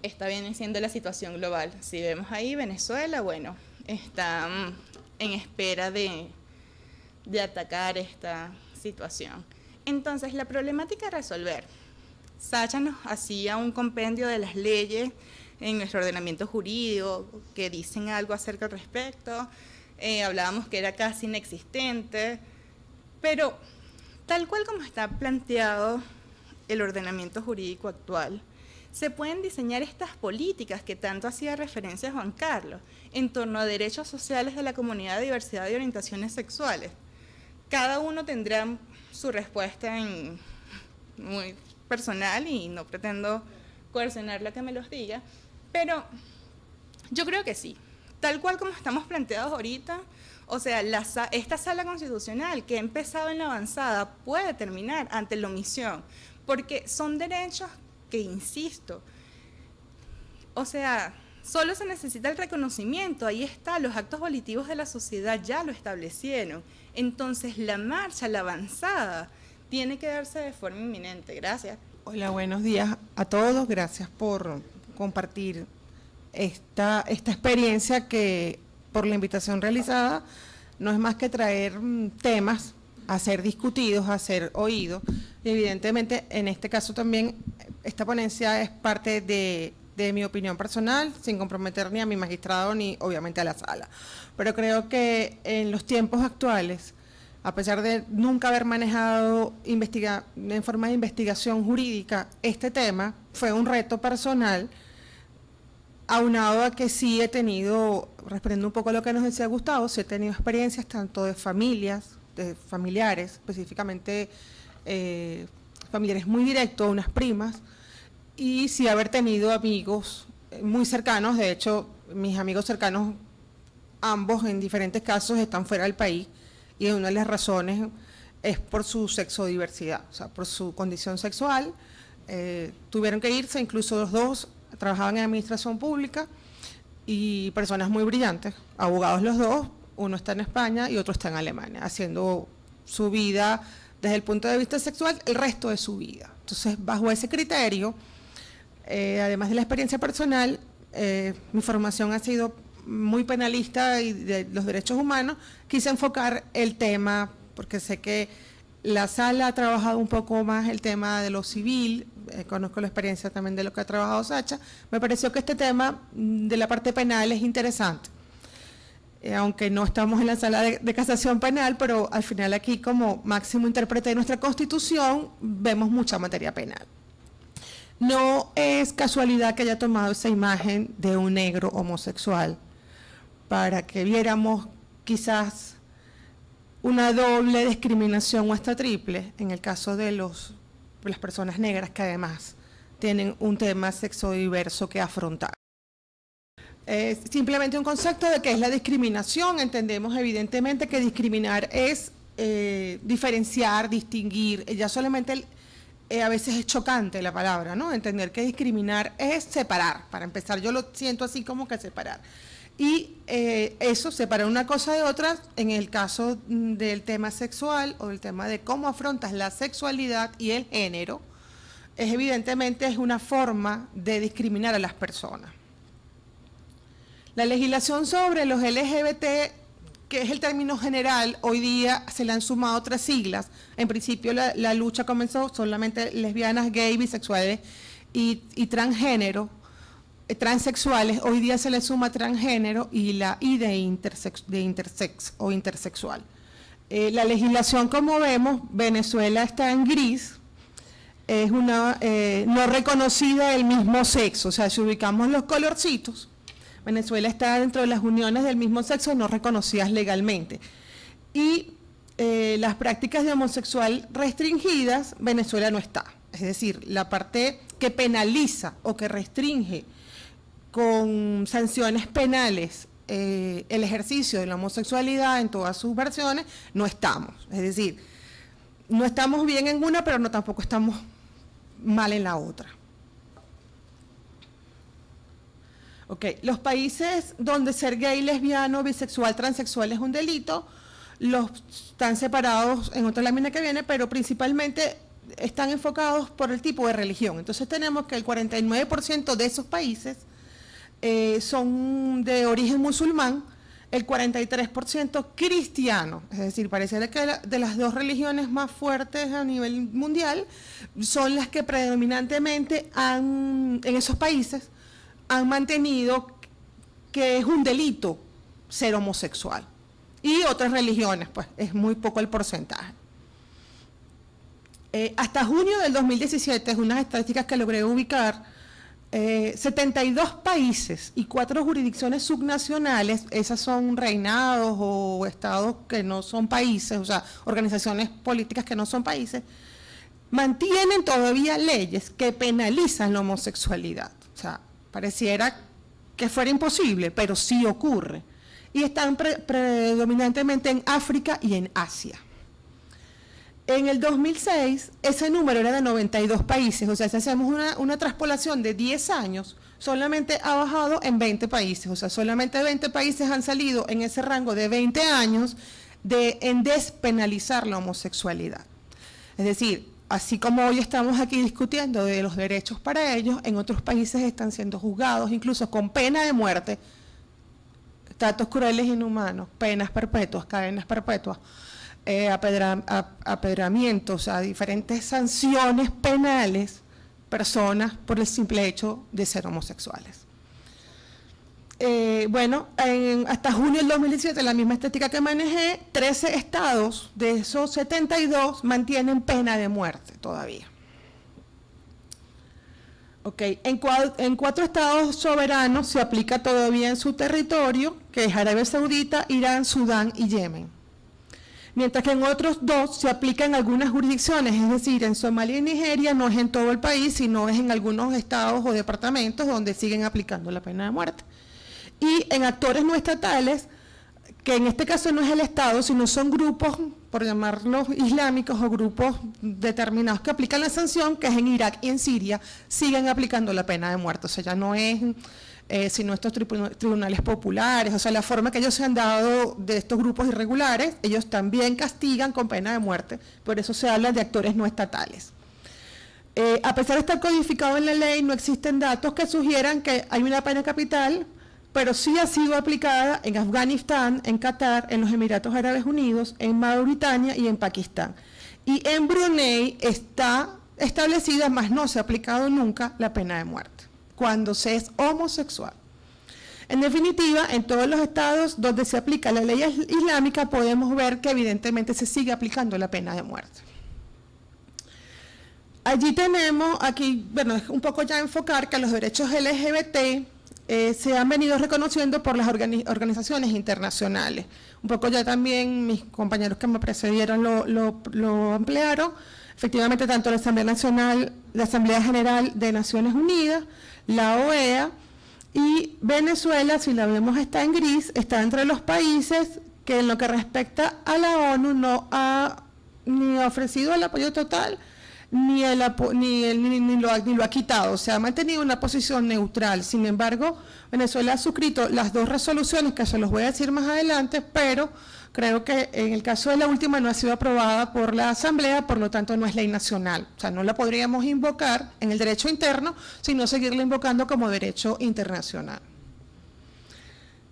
Esta viene siendo la situación global. Si vemos ahí, Venezuela, bueno, está en espera de atacar esta situación. Entonces, la problemática a resolver. Sacha nos hacía un compendio de las leyes en nuestro ordenamiento jurídico que dicen algo acerca al respecto. Hablábamos que era casi inexistente, pero tal cual como está planteado el ordenamiento jurídico actual, se pueden diseñar estas políticas que tanto hacía referencia Juan Carlos en torno a derechos sociales de la comunidad de diversidad de orientaciones sexuales. Cada uno tendrá su respuesta muy personal y no pretendo coercionarla que me los diga, pero yo creo que sí, tal cual como estamos planteados ahorita. O sea, esta sala constitucional que ha empezado en la avanzada puede terminar ante la omisión, porque son derechos que, insisto, o sea, solo se necesita el reconocimiento, ahí está, los actos volitivos de la sociedad ya lo establecieron. Entonces, la marcha, la avanzada, tiene que darse de forma inminente. Gracias. Hola, buenos días a todos, gracias por compartir esta experiencia que, por la invitación realizada, no es más que traer temas a ser discutidos, a ser oídos. Y evidentemente, en este caso también, esta ponencia es parte de mi opinión personal, sin comprometer ni a mi magistrado ni obviamente a la sala. Pero creo que en los tiempos actuales, a pesar de nunca haber manejado en forma de investigación jurídica este tema, fue un reto personal, aunado a que sí he tenido, respondiendo un poco a lo que nos decía Gustavo, sí he tenido experiencias tanto de familias, de familiares, específicamente familiares muy directos, unas primas, y sí haber tenido amigos muy cercanos. De hecho, mis amigos cercanos, ambos en diferentes casos, están fuera del país, y una de las razones es por su sexodiversidad, o sea, por su condición sexual. Tuvieron que irse, incluso los dos trabajaban en administración pública, y personas muy brillantes, abogados los dos, uno está en España y otro está en Alemania, haciendo su vida desde el punto de vista sexual el resto de su vida. Entonces, bajo ese criterio, además de la experiencia personal, mi formación ha sido muy penalista y de los derechos humanos. Quise enfocar el tema, porque sé que la sala ha trabajado un poco más el tema de lo civil, conozco la experiencia también de lo que ha trabajado Sacha. Me pareció que este tema de la parte penal es interesante, aunque no estamos en la sala de casación penal, pero al final aquí, como máximo intérprete de nuestra Constitución, vemos mucha materia penal. No es casualidad que haya tomado esa imagen de un negro homosexual para que viéramos quizás una doble discriminación o hasta triple en el caso de las personas negras, que además tienen un tema sexodiverso que afrontar. Es simplemente un concepto de qué es la discriminación. Entendemos evidentemente que discriminar es diferenciar, distinguir. Ya solamente a veces es chocante la palabra, ¿no? Entender que discriminar es separar. Para empezar, yo lo siento así como que separar. Y eso, separar una cosa de otra, en el caso del tema sexual o el tema de cómo afrontas la sexualidad y el género, evidentemente es una forma de discriminar a las personas. La legislación sobre los LGBT, que es el término general, hoy día se le han sumado otras siglas. En principio la lucha comenzó solamente lesbianas, gays, bisexuales y transgénero, transexuales. Hoy día se le suma transgénero y la I de intersex o intersexual. La legislación, como vemos, Venezuela está en gris, es una no reconocida del mismo sexo. O sea, si ubicamos los colorcitos, Venezuela está dentro de las uniones del mismo sexo no reconocidas legalmente. Y las prácticas de homosexual restringidas, Venezuela no está. Es decir, la parte que penaliza o que restringe con sanciones penales el ejercicio de la homosexualidad en todas sus versiones, no estamos. Es decir, no estamos bien en una, pero no tampoco estamos mal en la otra. Okay. Los países donde ser gay, lesbiano, bisexual, transexual es un delito, los están separados en otra lámina que viene, pero principalmente están enfocados por el tipo de religión. Entonces tenemos que el 49% de esos países son de origen musulmán, el 43% cristiano, es decir, pareciera que de las dos religiones más fuertes a nivel mundial son las que predominantemente en esos países han mantenido que es un delito ser homosexual. Y otras religiones, pues, es muy poco el porcentaje. Hasta junio del 2017, es unas estadísticas que logré ubicar, 72 países y 4 jurisdicciones subnacionales, esas son reinados o estados que no son países, o sea, organizaciones políticas que no son países, mantienen todavía leyes que penalizan la homosexualidad. O sea, pareciera que fuera imposible, pero sí ocurre. Y están predominantemente en África y en Asia. En el 2006, ese número era de 92 países, o sea, si hacemos una traspolación de 10 años, solamente ha bajado en 20 países, o sea, solamente 20 países han salido en ese rango de 20 años en despenalizar la homosexualidad. Es decir, así como hoy estamos aquí discutiendo de los derechos para ellos, en otros países están siendo juzgados, incluso con pena de muerte, tratos crueles e inhumanos, penas perpetuas, cadenas perpetuas, apedramientos, o sea, diferentes sanciones penales, personas por el simple hecho de ser homosexuales. Bueno, hasta junio del 2017, la misma estadística que manejé, 13 estados de esos 72 mantienen pena de muerte todavía. Okay. En 4 estados soberanos se aplica todavía en su territorio, que es Arabia Saudita, Irán, Sudán y Yemen. Mientras que en otros 2 se aplica en algunas jurisdicciones, es decir, en Somalia y Nigeria no es en todo el país, sino es en algunos estados o departamentos donde siguen aplicando la pena de muerte. Y en actores no estatales, que en este caso no es el Estado, sino son grupos, por llamarlos islámicos o grupos determinados que aplican la sanción, que es en Irak y en Siria, siguen aplicando la pena de muerte. O sea, ya no es sino estos tribunales populares, o sea, la forma que ellos se han dado de estos grupos irregulares, ellos también castigan con pena de muerte, por eso se habla de actores no estatales. A pesar de estar codificado en la ley, no existen datos que sugieran que hay una pena capital, pero sí ha sido aplicada en Afganistán, en Qatar, en los Emiratos Árabes Unidos, en Mauritania y en Pakistán. Y en Brunei está establecida, mas no se ha aplicado nunca, la pena de muerte cuando se es homosexual. En definitiva, en todos los estados donde se aplica la ley islámica podemos ver que evidentemente se sigue aplicando la pena de muerte. Allí tenemos, aquí, bueno, es un poco ya enfocar que los derechos LGBT se han venido reconociendo por las organizaciones internacionales. Un poco ya también mis compañeros que me precedieron lo ampliaron. Efectivamente, tanto la Asamblea Nacional, la Asamblea General de Naciones Unidas, la OEA y Venezuela, si la vemos está en gris, está entre los países que en lo que respecta a la ONU no ha ni ofrecido el apoyo total ni lo ha quitado, se ha mantenido una posición neutral. Sin embargo, Venezuela ha suscrito las 2 resoluciones, que se los voy a decir más adelante, pero creo que en el caso de la última no ha sido aprobada por la Asamblea, por lo tanto no es ley nacional. O sea, no la podríamos invocar en el derecho interno, sino seguirla invocando como derecho internacional.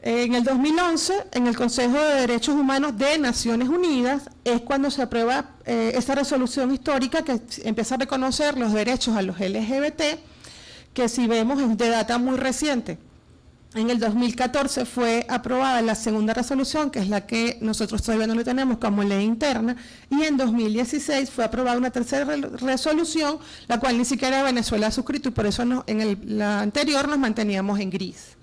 En el 2011, en el Consejo de Derechos Humanos de Naciones Unidas, es cuando se aprueba esta resolución histórica que empieza a reconocer los derechos a los LGBT, que si vemos es de data muy reciente. En el 2014 fue aprobada la segunda resolución, que es la que nosotros todavía no le tenemos como ley interna, y en 2016 fue aprobada una tercera resolución, la cual ni siquiera Venezuela ha suscrito, y por eso la anterior nos manteníamos en gris.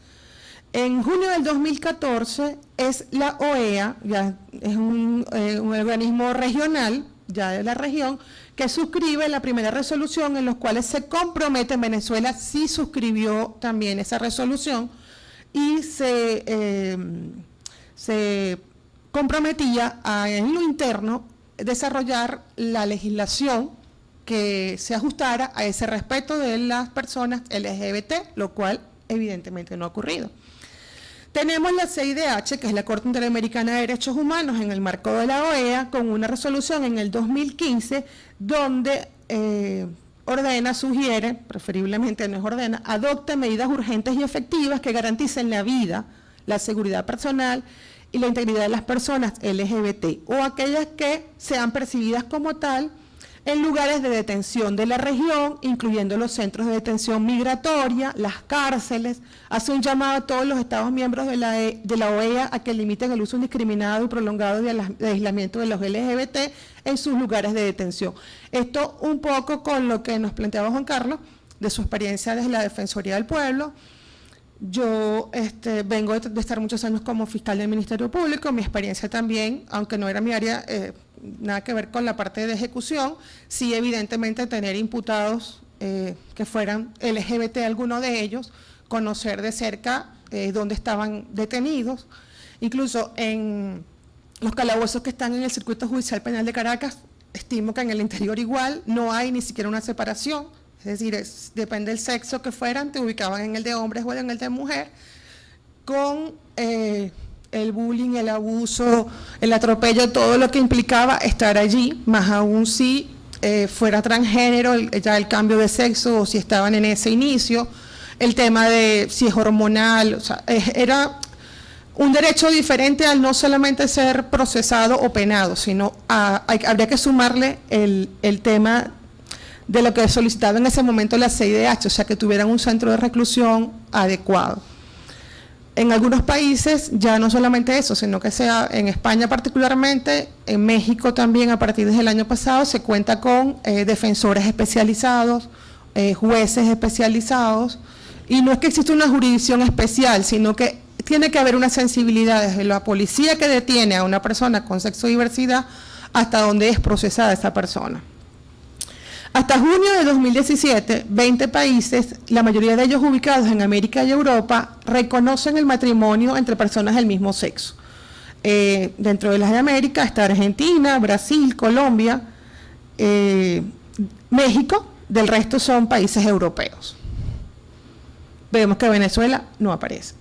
En junio del 2014 es la OEA, ya es un organismo regional, ya de la región, que suscribe la primera resolución, en los cuales se compromete, Venezuela sí suscribió también esa resolución, y se comprometía en lo interno desarrollar la legislación que se ajustara a ese respeto de las personas LGBT, lo cual evidentemente no ha ocurrido. Tenemos la CIDH, que es la Corte Interamericana de Derechos Humanos, en el marco de la OEA, con una resolución en el 2015, donde sugiere, preferiblemente no es ordena, adopte medidas urgentes y efectivas que garanticen la vida, la seguridad personal y la integridad de las personas LGBT, o aquellas que sean percibidas como tal en lugares de detención de la región, incluyendo los centros de detención migratoria, las cárceles. Hace un llamado a todos los Estados miembros de la OEA a que limiten el uso indiscriminado y prolongado de aislamiento de los LGBT en sus lugares de detención. Esto un poco con lo que nos planteaba Juan Carlos, de su experiencia desde la Defensoría del Pueblo. Yo vengo de estar muchos años como fiscal del Ministerio Público, mi experiencia también, aunque no era mi área, nada que ver con la parte de ejecución, sí evidentemente tener imputados que fueran LGBT, alguno de ellos, conocer de cerca dónde estaban detenidos, incluso en los calabozos que están en el Circuito Judicial Penal de Caracas, estimo que en el interior igual no hay ni siquiera una separación, es decir, depende del sexo que fueran, te ubicaban en el de hombres o en el de mujer, con el bullying, el abuso, el atropello, todo lo que implicaba estar allí, más aún si fuera transgénero, ya el cambio de sexo o si estaban en ese inicio, el tema de si es hormonal, o sea, era un derecho diferente al no solamente ser procesado o penado, sino habría que sumarle el tema de lo que solicitaba en ese momento la CIDH, o sea, que tuvieran un centro de reclusión adecuado. En algunos países ya no solamente eso, sino que sea en España particularmente, en México también a partir del año pasado se cuenta con defensores especializados, jueces especializados, y no es que exista una jurisdicción especial, sino que tiene que haber una sensibilidad desde la policía que detiene a una persona con sexodiversidad hasta donde es procesada esa persona. Hasta junio de 2017, 20 países, la mayoría de ellos ubicados en América y Europa, reconocen el matrimonio entre personas del mismo sexo. Dentro de las de América está Argentina, Brasil, Colombia, México, del resto son países europeos. Vemos que Venezuela no aparece.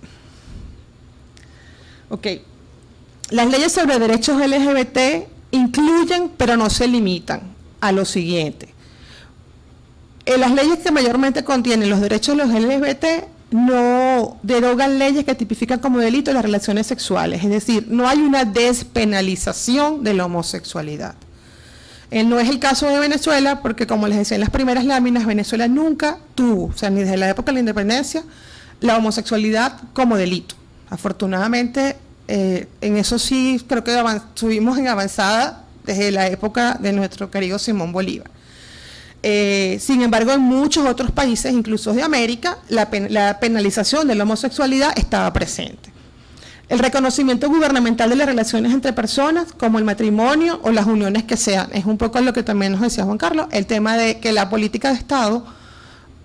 Ok. Las leyes sobre derechos LGBT incluyen, pero no se limitan a lo siguiente. Las leyes que mayormente contienen los derechos de los LGBT no derogan leyes que tipifican como delito las relaciones sexuales, es decir, no hay una despenalización de la homosexualidad. No es el caso de Venezuela, porque como les decía en las primeras láminas, Venezuela nunca tuvo, o sea, ni desde la época de la independencia, la homosexualidad como delito. Afortunadamente, en eso sí creo que subimos en avanzada desde la época de nuestro querido Simón Bolívar. Sin embargo, en muchos otros países, incluso de América, la penalización de la homosexualidad estaba presente. El reconocimiento gubernamental de las relaciones entre personas, como el matrimonio o las uniones que sean, es un poco lo que también nos decía Juan Carlos, el tema de que la política de Estado,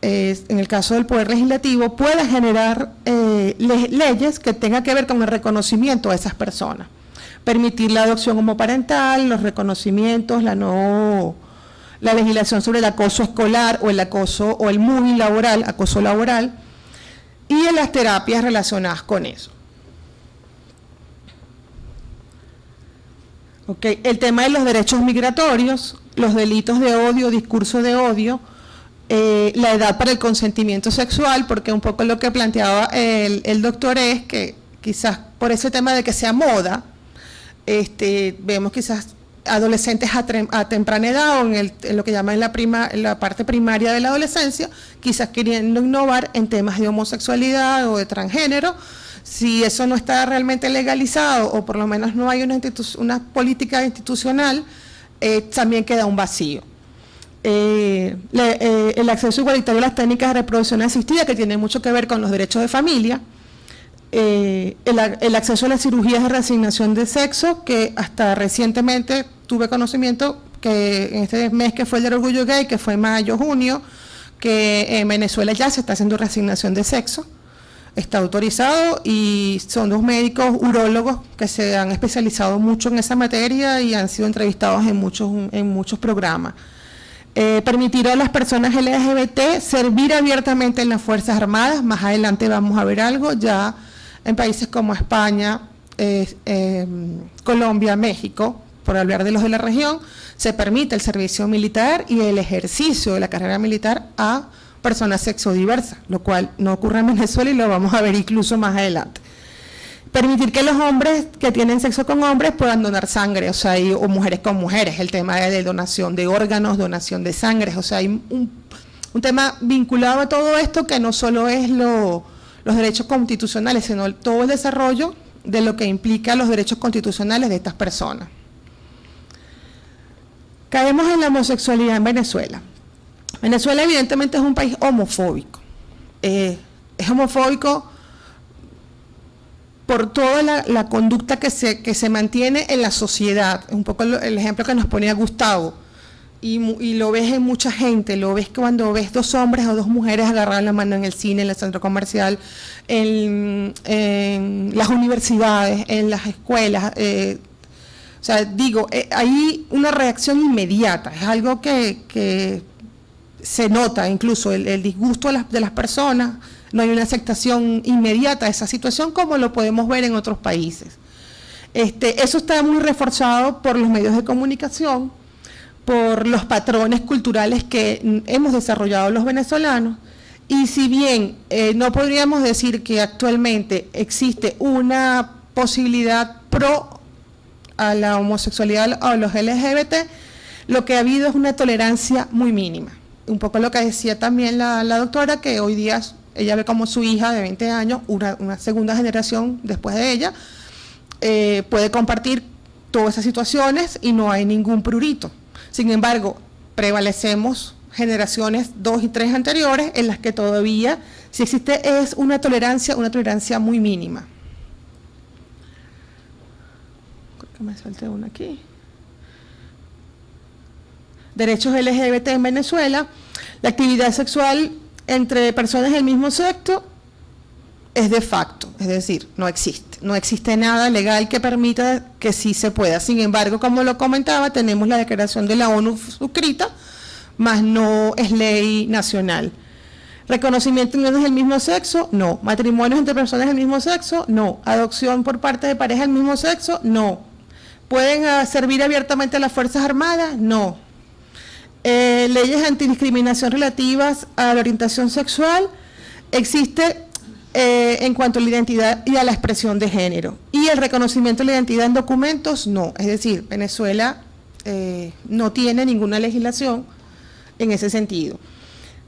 en el caso del Poder Legislativo, pueda generar leyes que tengan que ver con el reconocimiento a esas personas. Permitir la adopción homoparental, los reconocimientos, la legislación sobre el acoso escolar o el acoso o el moving laboral, acoso laboral, y en las terapias relacionadas con eso. Okay. El tema de los derechos migratorios, los delitos de odio, discurso de odio, la edad para el consentimiento sexual, porque un poco lo que planteaba el doctor es que quizás por ese tema de que sea moda, vemos quizás adolescentes a temprana edad o en lo que llaman la parte primaria de la adolescencia, quizás queriendo innovar en temas de homosexualidad o de transgénero. Si eso no está realmente legalizado o por lo menos no hay una política institucional, también queda un vacío. El acceso igualitario a las técnicas de reproducción asistida, que tiene mucho que ver con los derechos de familia. El acceso a las cirugías de reasignación de sexo, que hasta recientemente tuve conocimiento que en este mes que fue el del orgullo gay, que fue mayo, junio, que en Venezuela ya se está haciendo reasignación de sexo. Está autorizado y son 2 médicos urólogos que se han especializado mucho en esa materia y han sido entrevistados en muchos programas. Permitir a las personas LGBT servir abiertamente en las Fuerzas Armadas. Más adelante vamos a ver algo ya en países como España, Colombia, México, por hablar de los de la región, se permite el servicio militar y el ejercicio de la carrera militar a personas sexodiversas, lo cual no ocurre en Venezuela y lo vamos a ver incluso más adelante. Permitir que los hombres que tienen sexo con hombres puedan donar sangre, o sea, o mujeres con mujeres, el tema de donación de órganos, donación de sangre, o sea, hay un tema vinculado a todo esto que no solo es los derechos constitucionales, sino todo el desarrollo de lo que implica los derechos constitucionales de estas personas. Caemos en la homosexualidad en Venezuela. Venezuela evidentemente es un país homofóbico. Es homofóbico por toda la conducta que se mantiene en la sociedad. Un poco el ejemplo que nos ponía Gustavo. Y lo ves en mucha gente, lo ves cuando ves 2 hombres o 2 mujeres agarradas la mano en el cine, en el centro comercial, en las universidades, en las escuelas. O sea, digo, hay una reacción inmediata, es algo que se nota incluso el disgusto de las personas, no hay una aceptación inmediata de esa situación como lo podemos ver en otros países. Eso está muy reforzado por los medios de comunicación, por los patrones culturales que hemos desarrollado los venezolanos, y si bien no podríamos decir que actualmente existe una posibilidad pro a la homosexualidad o a los LGBT, lo que ha habido es una tolerancia muy mínima. Un poco lo que decía también la doctora, que hoy día ella ve como su hija de 20 años, una segunda generación después de ella, puede compartir todas esas situaciones y no hay ningún prurito. Sin embargo, prevalecemos generaciones 2 y 3 anteriores en las que todavía, si existe, es una tolerancia muy mínima. Creo que me salté una aquí. Derechos LGBT en Venezuela. La actividad sexual entre personas del mismo sexo es de facto, es decir, no existe nada legal que permita que sí se pueda. Sin embargo, como lo comentaba, tenemos la declaración de la ONU suscrita, más no es ley nacional. Reconocimiento de uniones del mismo sexo, no. Matrimonios entre personas del mismo sexo, no. Adopción por parte de parejas del mismo sexo, no. ¿Pueden servir abiertamente a las Fuerzas Armadas? No. Leyes antidiscriminación relativas a la orientación sexual, existe en cuanto a la identidad y a la expresión de género. Y el reconocimiento de la identidad en documentos, no. Es decir, Venezuela no tiene ninguna legislación en ese sentido.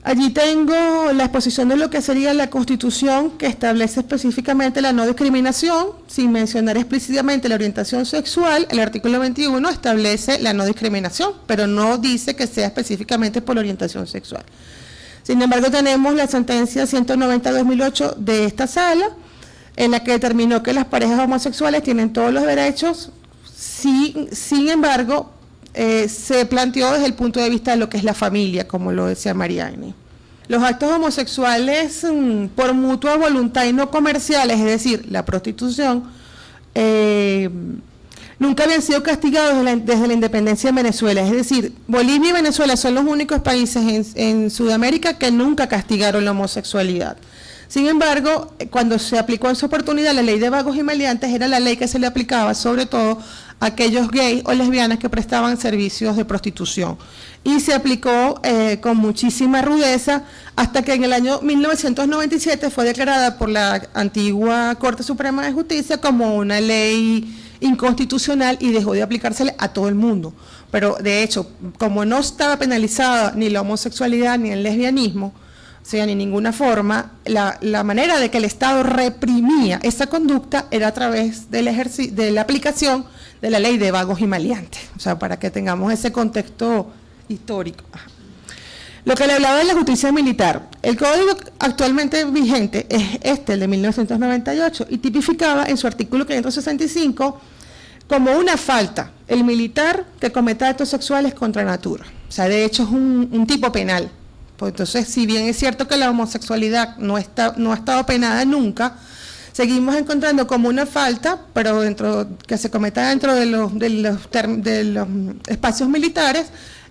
Allí tengo la exposición de lo que sería la Constitución, que establece específicamente la no discriminación, sin mencionar explícitamente la orientación sexual. El artículo 21 establece la no discriminación, pero no dice que sea específicamente por la orientación sexual. Sin embargo, tenemos la sentencia 190-2008 de esta sala, en la que determinó que las parejas homosexuales tienen todos los derechos. Sin embargo, se planteó desde el punto de vista de lo que es la familia, como lo decía Mariani. Los actos homosexuales por mutua voluntad y no comerciales, es decir, la prostitución, nunca habían sido castigados desde la independencia de Venezuela. Es decir, Bolivia y Venezuela son los únicos países en Sudamérica que nunca castigaron la homosexualidad. Sin embargo, cuando se aplicó en su oportunidad la ley de vagos y maleantes, era la ley que se le aplicaba sobre todo a aquellos gays o lesbianas que prestaban servicios de prostitución. Y se aplicó con muchísima rudeza hasta que en el año 1997 fue declarada por la antigua Corte Suprema de Justicia como una ley inconstitucional y dejó de aplicársele a todo el mundo. Pero de hecho, como no estaba penalizada ni la homosexualidad ni el lesbianismo, o sea, ni ninguna forma, la manera de que el Estado reprimía esa conducta era a través de la aplicación de la ley de vagos y maleantes, o sea, para que tengamos ese contexto histórico. Lo que le hablaba de la justicia militar, el código actualmente vigente es el de 1998, y tipificaba en su artículo 565 como una falta el militar que cometa actos sexuales contra natura. O sea, de hecho es un tipo penal. Pues entonces, si bien es cierto que la homosexualidad no ha estado penada nunca, seguimos encontrando como una falta, pero que se cometa dentro de los espacios militares,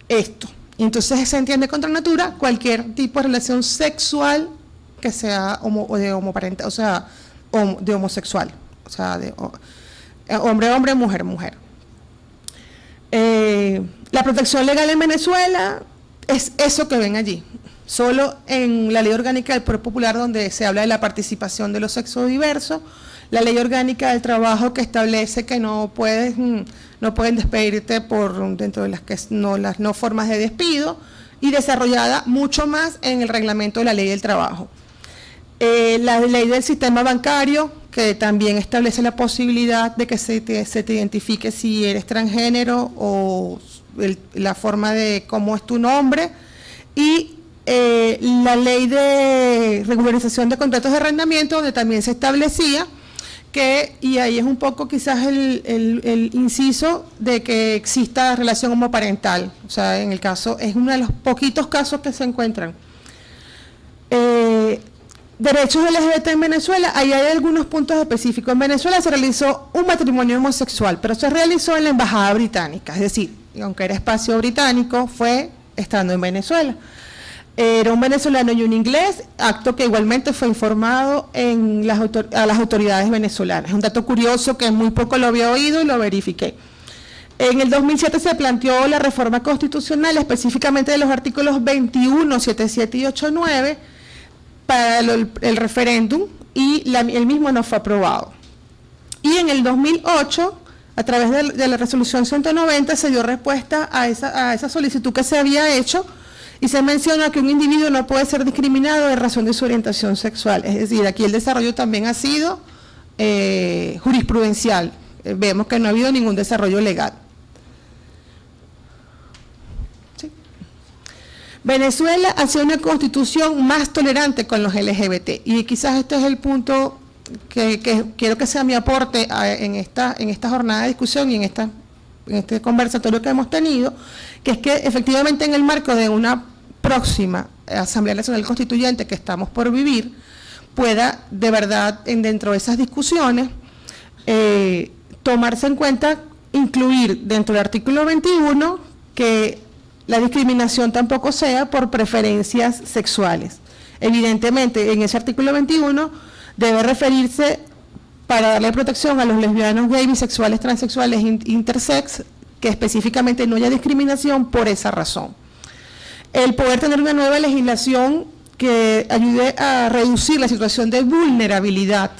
esto. Y entonces se entiende contra natura cualquier tipo de relación sexual que sea de homosexual, o sea, de hombre-hombre, mujer-mujer. La protección legal en Venezuela es eso que ven allí. Solo en la Ley Orgánica del Poder Popular, donde se habla de la participación de los sexos diversos, la Ley Orgánica del Trabajo, que establece que no pueden despedirte dentro de las no formas de despido, y desarrollada mucho más en el reglamento de la Ley del Trabajo. La Ley del Sistema Bancario, que también establece la posibilidad de que se te identifique si eres transgénero o la forma de cómo es tu nombre, y la Ley de Regularización de Contratos de Arrendamiento, donde también se establecía que, y ahí es un poco quizás el inciso de que exista relación homoparental, o sea, en el caso, es uno de los poquitos casos que se encuentran. Derechos LGBT en Venezuela, ahí hay algunos puntos específicos. En Venezuela se realizó un matrimonio homosexual, pero se realizó en la Embajada Británica, es decir, aunque era espacio británico, fue estando en Venezuela. Era un venezolano y un inglés, acto que igualmente fue informado a las autoridades venezolanas. Es un dato curioso que muy poco lo había oído y lo verifiqué. En el 2007 se planteó la reforma constitucional, específicamente de los artículos 21, 77 y 89, para el referéndum, y el mismo no fue aprobado. Y en el 2008, a través de la resolución 190, se dio respuesta a esa solicitud que se había hecho, y se menciona que un individuo no puede ser discriminado en razón de su orientación sexual. Es decir, aquí el desarrollo también ha sido jurisprudencial. Vemos que no ha habido ningún desarrollo legal. ¿Sí? Venezuela hace una constitución más tolerante con los LGBT, y quizás este es el punto que quiero que sea mi aporte en esta jornada de discusión y en este conversatorio que hemos tenido, que es que efectivamente en el marco de una próxima Asamblea Nacional Constituyente que estamos por vivir, pueda de verdad dentro de esas discusiones tomarse en cuenta, incluir dentro del artículo 21 que la discriminación tampoco sea por preferencias sexuales. Evidentemente en ese artículo 21 debe referirse, para darle protección a los lesbianos, gays, bisexuales, transexuales, intersex, que específicamente no haya discriminación por esa razón. El poder tener una nueva legislación que ayude a reducir la situación de vulnerabilidad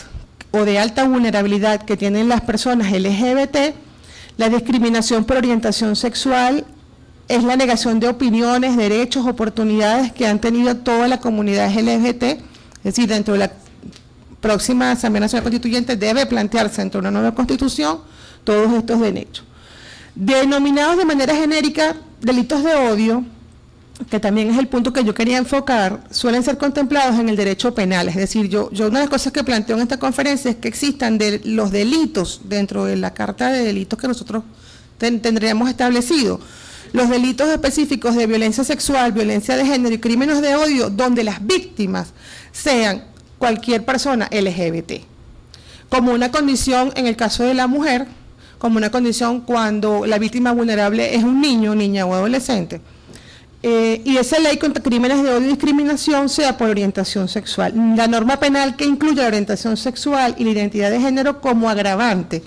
o de alta vulnerabilidad que tienen las personas LGBT, la discriminación por orientación sexual es la negación de opiniones, derechos, oportunidades que han tenido toda la comunidad LGBT, es decir, dentro de la próxima Asamblea Nacional Constituyente debe plantearse dentro de una nueva constitución todos estos derechos. Denominados de manera genérica delitos de odio, que también es el punto que yo quería enfocar, suelen ser contemplados en el derecho penal. Es decir, yo una de las cosas que planteo en esta conferencia es que existan los delitos dentro de la carta de delitos que nosotros tendríamos establecido. Los delitos específicos de violencia sexual, violencia de género y crímenes de odio, donde las víctimas sean cualquier persona LGBT, como una condición en el caso de la mujer, como una condición cuando la víctima vulnerable es un niño, niña o adolescente. Y esa ley contra crímenes de odio y discriminación sea por orientación sexual. La norma penal que incluye la orientación sexual y la identidad de género como agravante.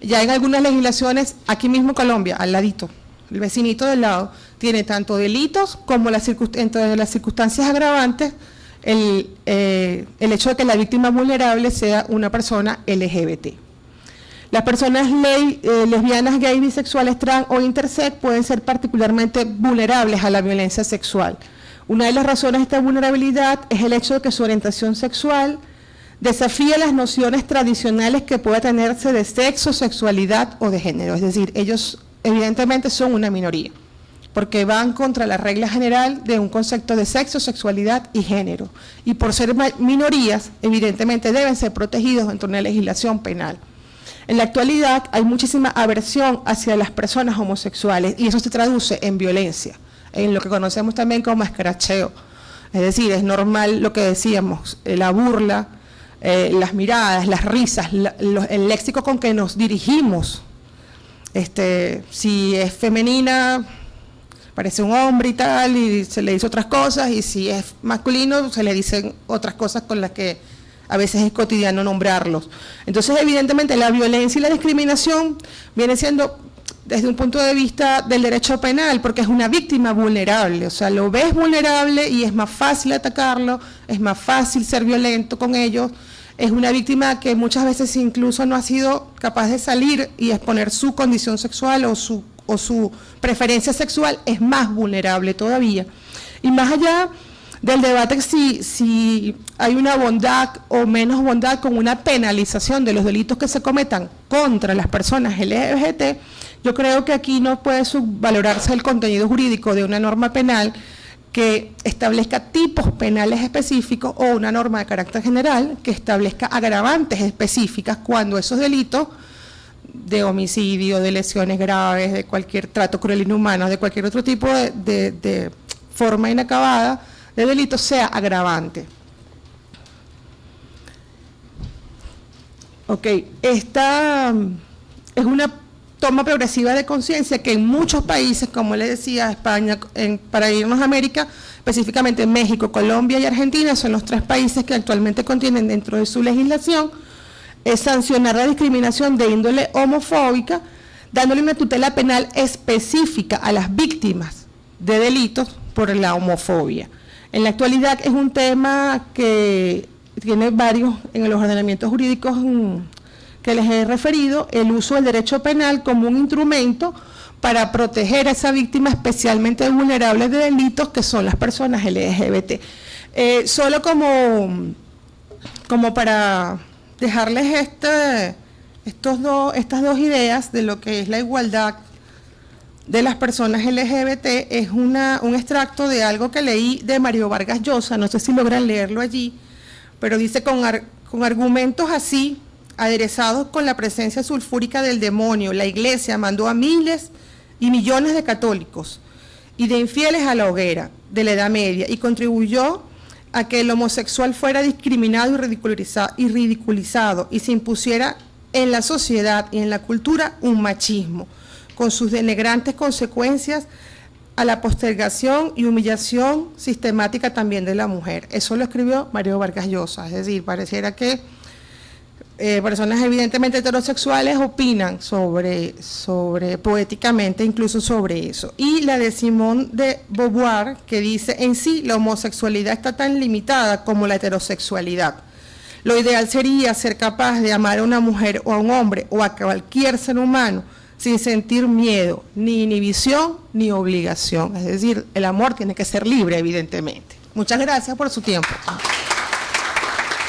Ya en algunas legislaciones, aquí mismo en Colombia, al ladito, el vecinito del lado, tiene tanto delitos como entre las circunstancias agravantes, el hecho de que la víctima vulnerable sea una persona LGBT. Las personas lesbianas, gays, bisexuales, trans o intersex pueden ser particularmente vulnerables a la violencia sexual. Una de las razones de esta vulnerabilidad es el hecho de que su orientación sexual desafía las nociones tradicionales que pueda tenerse de sexo, sexualidad o de género. Es decir, ellos evidentemente son una minoría, porque van contra la regla general de un concepto de sexo, sexualidad y género. Y por ser minorías, evidentemente deben ser protegidos dentro de una legislación penal. En la actualidad hay muchísima aversión hacia las personas homosexuales y eso se traduce en violencia, en lo que conocemos también como escracheo. Es decir, es normal lo que decíamos, la burla, las miradas, las risas, el léxico con que nos dirigimos. Si es femenina, parece un hombre y tal, y se le dice otras cosas, y si es masculino, se le dicen otras cosas con las que a veces es cotidiano nombrarlos. Entonces, evidentemente, la violencia y la discriminación viene siendo, desde un punto de vista del derecho penal, porque es una víctima vulnerable, o sea, lo ves vulnerable y es más fácil atacarlo, es más fácil ser violento con ellos, es una víctima que muchas veces incluso no ha sido capaz de salir y exponer su condición sexual o su preferencia sexual, es más vulnerable todavía. Y más allá del debate si hay una bondad o menos bondad con una penalización de los delitos que se cometan contra las personas LGBT, yo creo que aquí no puede subvalorarse el contenido jurídico de una norma penal que establezca tipos penales específicos o una norma de carácter general que establezca agravantes específicas cuando esos delitos de homicidio, de lesiones graves, de cualquier trato cruel e inhumano, de cualquier otro tipo de forma inacabada de delito sea agravante. Ok, esta es una toma progresiva de conciencia que en muchos países, como les decía, España, para irnos a América, específicamente México, Colombia y Argentina, son los 3 países que actualmente contienen dentro de su legislación, es sancionar la discriminación de índole homofóbica, dándole una tutela penal específica a las víctimas de delitos por la homofobia. En la actualidad es un tema que tiene varios en los ordenamientos jurídicos que les he referido, el uso del derecho penal como un instrumento para proteger a esa víctima especialmente vulnerable de delitos que son las personas LGBT. Solo como para dejarles estas dos ideas de lo que es la igualdad de las personas LGBT, es un extracto de algo que leí de Mario Vargas Llosa, no sé si logran leerlo allí, pero dice con argumentos así, aderezados con la presencia sulfúrica del demonio, la Iglesia mandó a miles y millones de católicos y de infieles a la hoguera de la Edad Media y contribuyó a que el homosexual fuera discriminado y ridiculizado y se impusiera en la sociedad y en la cultura un machismo, con sus denigrantes consecuencias a la postergación y humillación sistemática también de la mujer. Eso lo escribió Mario Vargas Llosa, es decir, pareciera que personas evidentemente heterosexuales opinan sobre poéticamente incluso sobre eso. Y la de Simone de Beauvoir, que dice, en sí la homosexualidad está tan limitada como la heterosexualidad. Lo ideal sería ser capaz de amar a una mujer o a un hombre o a cualquier ser humano sin sentir miedo, ni inhibición, ni obligación. Es decir, el amor tiene que ser libre, evidentemente. Muchas gracias por su tiempo.